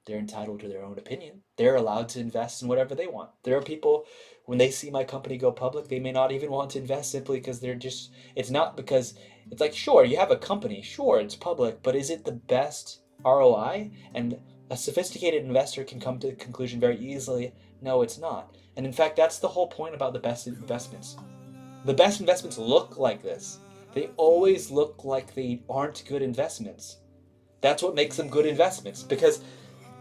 They're entitled to their own opinion. They're allowed to invest in whatever they want. There are people, when they see my company go public, they may not even want to invest simply because it's not because, it's like, sure, you have a company, sure, it's public, but is it the best ROI? And a sophisticated investor can come to the conclusion very easily, no, it's not. And in fact, that's the whole point about the best investments. The best investments look like this. They always look like they aren't good investments. That's what makes them good investments, because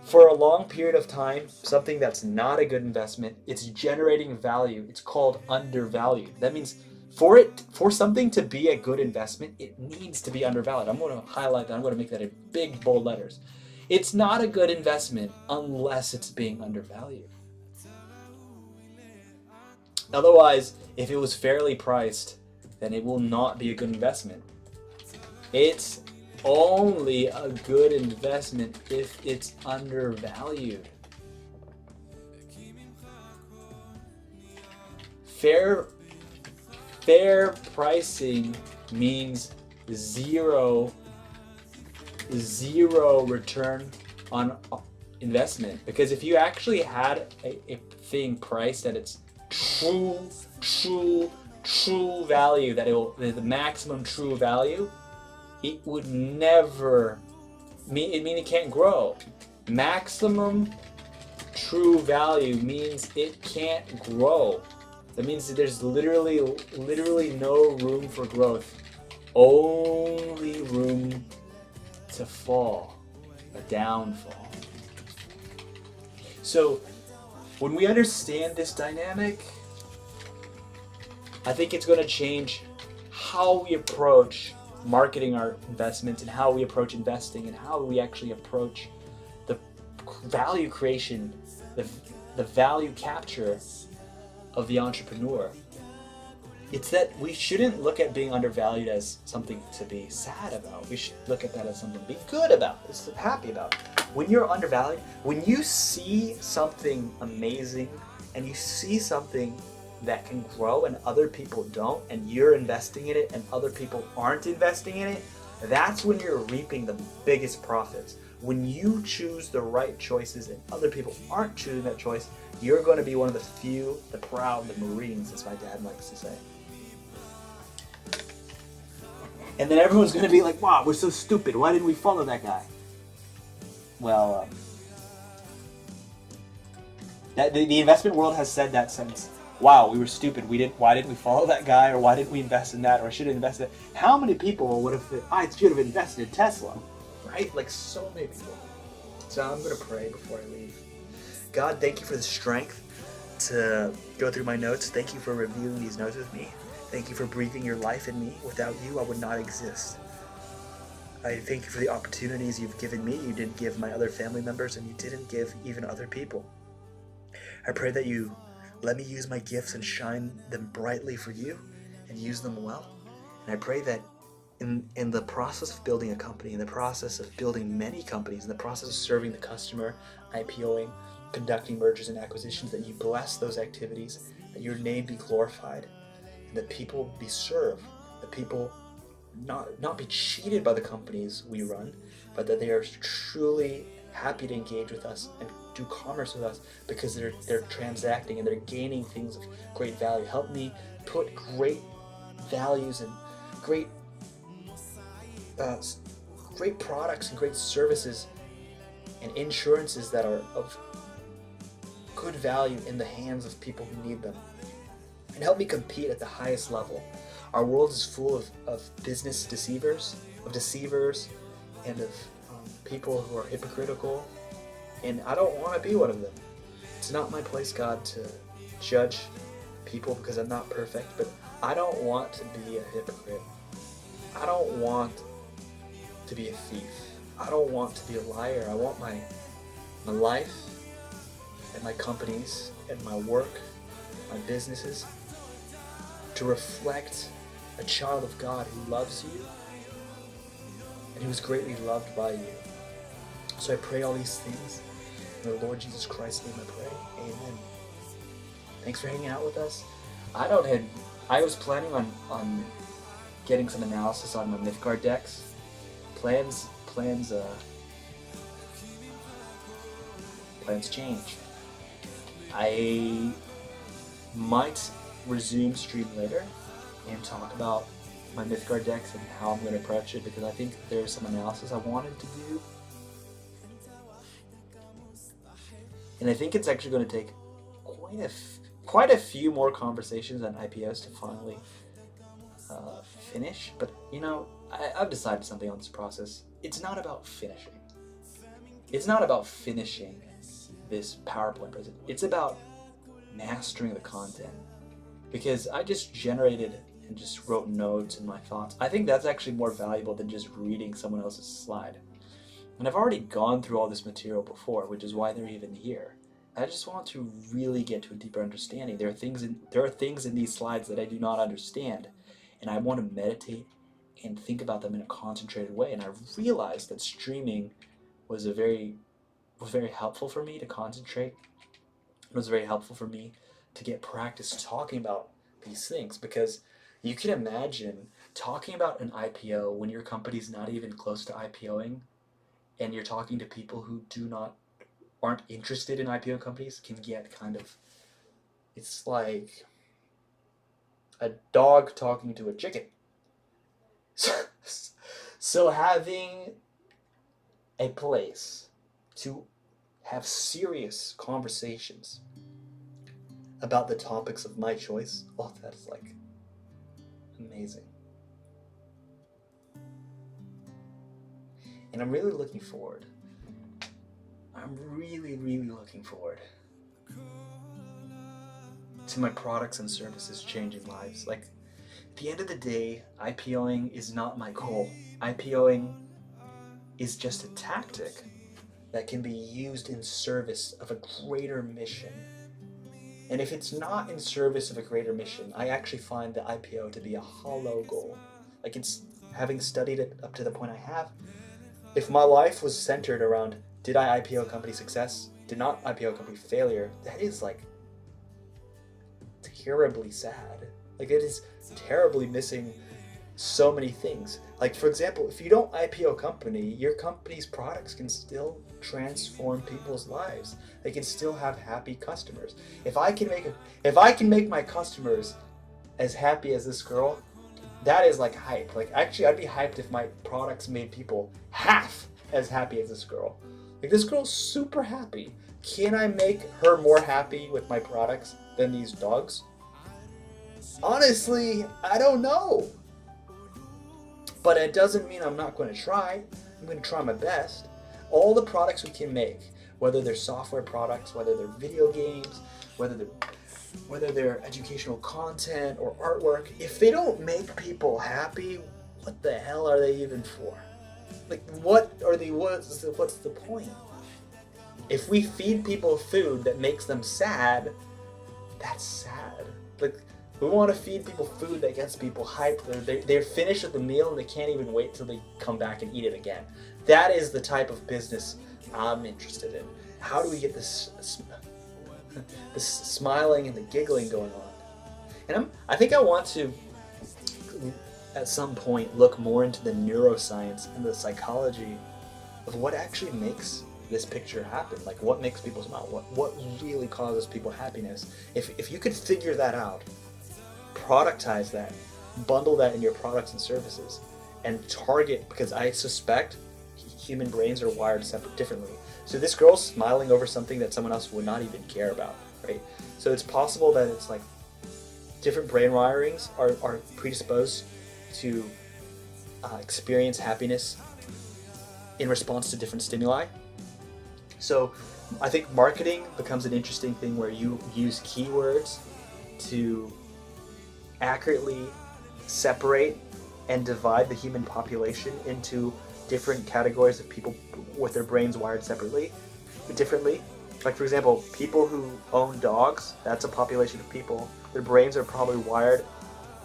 for a long period of time, something that's not a good investment, it's generating value. It's called undervalued. That means for something to be a good investment, it needs to be undervalued. I'm going to highlight that. I'm going to make that in big, bold letters. It's not a good investment unless it's being undervalued. Otherwise, if it was fairly priced, then it will not be a good investment. It's only a good investment if it's undervalued. Fair pricing means zero return on investment, because if you actually had a thing priced at its true value, that the maximum true value, it would never mean it can't grow. Maximum true value means it can't grow. That means that there's literally no room for growth, only room to fall, a downfall. So when we understand this dynamic, I think it's going to change how we approach marketing our investments and how we approach investing and how we actually approach the value creation, the value capture of the entrepreneur. It's that we shouldn't look at being undervalued as something to be sad about. We should look at that as something to be good about, happy about. When you're undervalued, when you see something amazing and you see something that can grow and other people don't, and you're investing in it and other people aren't investing in it, that's when you're reaping the biggest profits. When you choose the right choices and other people aren't choosing that choice, you're going to be one of the few, the proud, the Marines, as my dad likes to say. And then everyone's going to be like, wow, we're so stupid. Why didn't we follow that guy? Well, the investment world has said that since, wow, we were stupid. Why didn't we follow that guy? Or why didn't we invest in that? Or should have invested? How many people would have said, I should have invested in Tesla? Right? Like so many people. So I'm going to pray before I leave. God, thank you for the strength to go through my notes. Thank you for reviewing these notes with me. Thank you for breathing your life in me. Without you, I would not exist. I thank you for the opportunities you've given me. You didn't give my other family members, and you didn't give even other people. I pray that you let me use my gifts and shine them brightly for you and use them well. And I pray that in the process of building a company, in the process of building many companies, in the process of serving the customer, IPOing, conducting mergers and acquisitions, that you bless those activities, that your name be glorified, and that people be served, that people not be cheated by the companies we run, but that they are truly happy to engage with us and do commerce with us because they're transacting and they're gaining things of great value. Help me put great values and great products and great services and insurances that are of good value in the hands of people who need them. And help me compete at the highest level. Our world is full of business deceivers, and of people who are hypocritical, and I don't want to be one of them. It's not my place, God, to judge people because I'm not perfect, but I don't want to be a hypocrite. I don't want to be a thief. I don't want to be a liar. I want my life and my companies and my work, my businesses, to reflect a child of God who loves you and who is greatly loved by you. So I pray all these things in the Lord Jesus Christ's name I pray. Amen. Thanks for hanging out with us. I was planning on getting some analysis on my Mythgard decks. Plans change. I might resume stream later and talk about my Mythgard decks and how I'm going to approach it, because I think there's some analysis I wanted to do. And I think it's actually going to take quite a few more conversations on IPOs to finally finish. But, I've decided something on this process. It's not about finishing. It's not about finishing this PowerPoint presentation. It's about mastering the content. Because I just generated and just wrote notes and my thoughts. I think that's actually more valuable than just reading someone else's slide. And I've already gone through all this material before, which is why they're even here. I just want to really get to a deeper understanding. There are things in these slides that I do not understand, and I want to meditate and think about them in a concentrated way. And I realized that streaming was very helpful for me to concentrate. It was very helpful for me to get practice talking about these things, because you can imagine talking about an IPO when your company's not even close to IPOing, and you're talking to people who aren't interested in IPO companies, can get kind of, it's like a dog talking to a chicken. So having a place to have serious conversations about the topics of my choice, oh, that's like amazing. And I'm really looking forward. I'm really looking forward to my products and services changing lives. Like, at the end of the day, IPOing is not my goal. IPOing is just a tactic that can be used in service of a greater mission. And if it's not in service of a greater mission, I actually find the IPO to be a hollow goal. Like, it's, having studied it up to the point I have, if my life was centered around, did I IPO company success, did not IPO company failure, that is like terribly sad. Like, it is terribly missing so many things. Like, for example, if you don't IPO company, your company's products can still transform people's lives. They can still have happy customers. If I can make my customers as happy as this girl, that is like hype. Like, actually, I'd be hyped if my products made people half as happy as this girl. Like, this girl's super happy. Can I make her more happy with my products than these dogs? Honestly, I don't know. But it doesn't mean I'm not going to try. I'm going to try my best. All the products we can make, whether they're software products, whether they're video games, whether they're educational content or artwork, if they don't make people happy, what the hell are they even for? Like, what's the point? If we feed people food that makes them sad, that's sad. Like, we want to feed people food that gets people hyped. They're finished with the meal and they can't even wait till they come back and eat it again. That is the type of business I'm interested in. How do we get this smiling and the giggling going on? And I think I want to, at some point, look more into the neuroscience and the psychology of what actually makes this picture happen. Like, what makes people smile? What really causes people happiness? If you could figure that out, productize that, bundle that in your products and services, and target, because I suspect human brains are wired differently. So this girl's smiling over something that someone else would not even care about, right? So it's possible that it's like different brain wirings are predisposed to experience happiness in response to different stimuli. So I think marketing becomes an interesting thing where you use keywords to accurately separate and divide the human population into different categories of people with their brains wired differently. Like, for example, people who own dogs, that's a population of people. Their brains are probably wired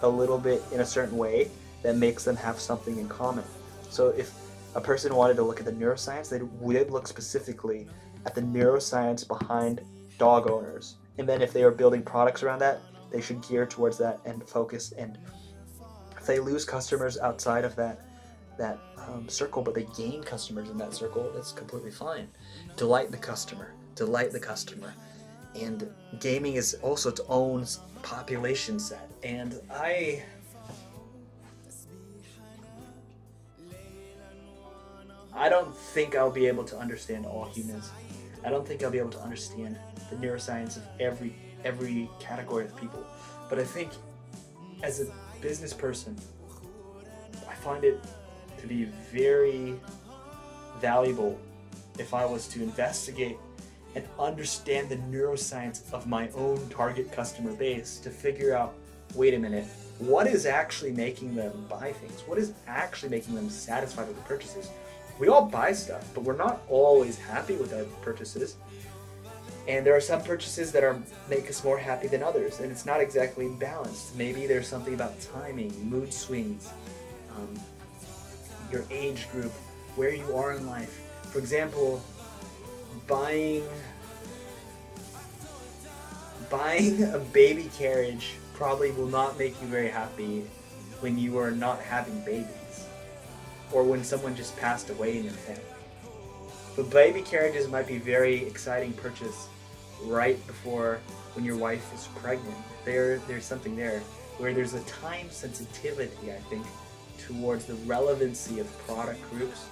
a little bit in a certain way that makes them have something in common. So if a person wanted to look at the neuroscience, they would look specifically at the neuroscience behind dog owners. And then if they are building products around that, they should gear towards that and focus. And if they lose customers outside of that circle, but they gain customers in that circle, that's completely fine. Delight the customer. And gaming is also its own population set. And I don't think I'll be able to understand all humans. I don't think I'll be able to understand the neuroscience of every category of people. But I think as a business person, I find it to be very valuable if I was to investigate and understand the neuroscience of my own target customer base to figure out, wait a minute, what is actually making them buy things? What is actually making them satisfied with the purchases? We all buy stuff, but we're not always happy with our purchases. And there are some purchases that make us more happy than others, and it's not exactly balanced. Maybe there's something about timing, mood swings, your age group, where you are in life. For example, buying a baby carriage probably will not make you very happy when you are not having babies, or when someone just passed away in your family. But baby carriages might be very exciting purchase right before when your wife is pregnant. There's something there where there's a time sensitivity, I think, towards the relevancy of product groups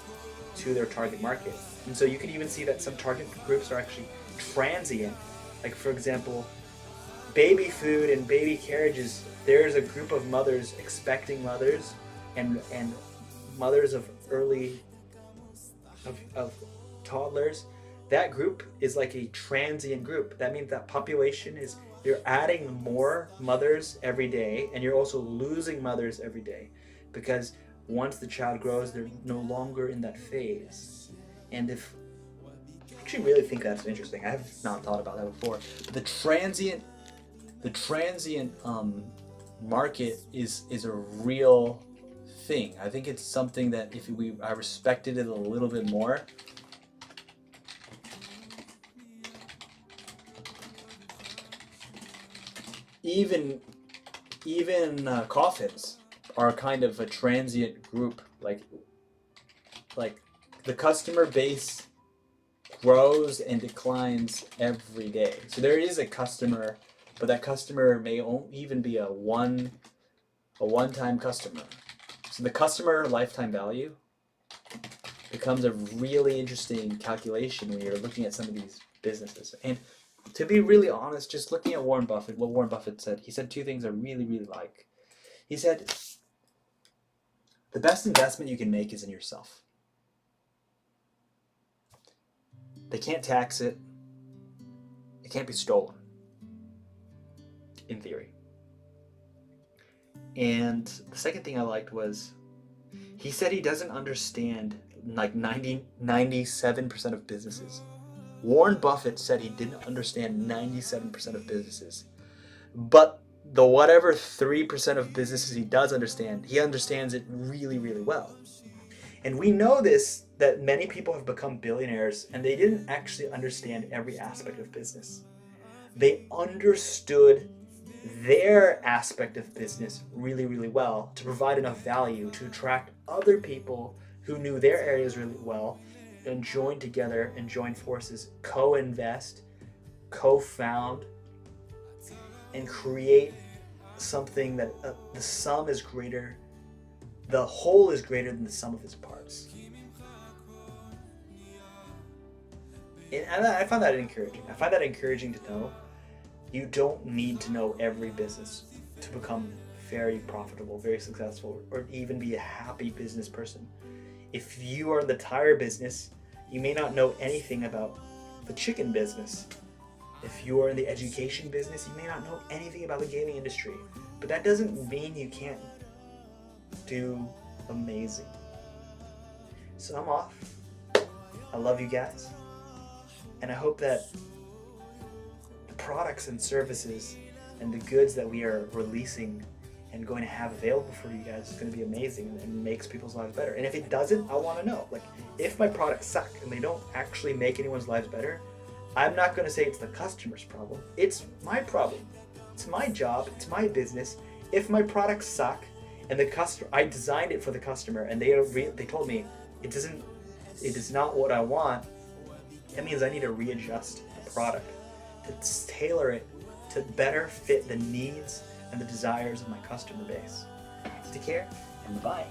to their target market. And so you can even see that some target groups are actually transient. Like, for example, baby food and baby carriages, there's a group of mothers, expecting mothers, and mothers of of toddlers. That group is like a transient group. That means that population is, you're adding more mothers every day, and you're also losing mothers every day, because once the child grows, they're no longer in that phase. And I actually really think that's interesting. I have not thought about that before. The transient market is a real thing. I think it's something that if I respected it a little bit more. Even coffins are kind of a transient group. Like the customer base grows and declines every day. So there is a customer, but that customer may even be a one-time customer. So the customer lifetime value becomes a really interesting calculation when you're looking at some of these businesses. And to be really honest, just looking at Warren Buffett, what Warren Buffett said, he said two things I really, really like. He said, the best investment you can make is in yourself. They can't tax it. It can't be stolen, in theory. And the second thing I liked was, he said he doesn't understand like 97% of businesses. Warren Buffett said he didn't understand 97% of businesses. But the whatever 3% of businesses he does understand, he understands it really, really well. And we know this, that many people have become billionaires and they didn't actually understand every aspect of business. They understood their aspect of business really, really well to provide enough value to attract other people who knew their areas really well, and join together and join forces, co-invest, co-found, and create something that the sum is greater, the whole is greater than the sum of its parts. And I find that encouraging. I find that encouraging to know you don't need to know every business to become very profitable, very successful, or even be a happy business person. If you are in the tire business, you may not know anything about the chicken business. If you are in the education business, you may not know anything about the gaming industry. But that doesn't mean you can't do amazing. So I'm off. I love you guys. And I hope that the products and services and the goods that we are releasing and going to have available for you guys is going to be amazing and makes people's lives better. And if it doesn't, I want to know. Like, if my products suck and they don't actually make anyone's lives better, I'm not going to say it's the customer's problem. It's my problem. It's my job. It's my business. If my products suck and the customer, I designed it for the customer and they told me it is not what I want, that means I need to readjust the product to tailor it to better fit the needs and the desires of my customer base. Take care and bye.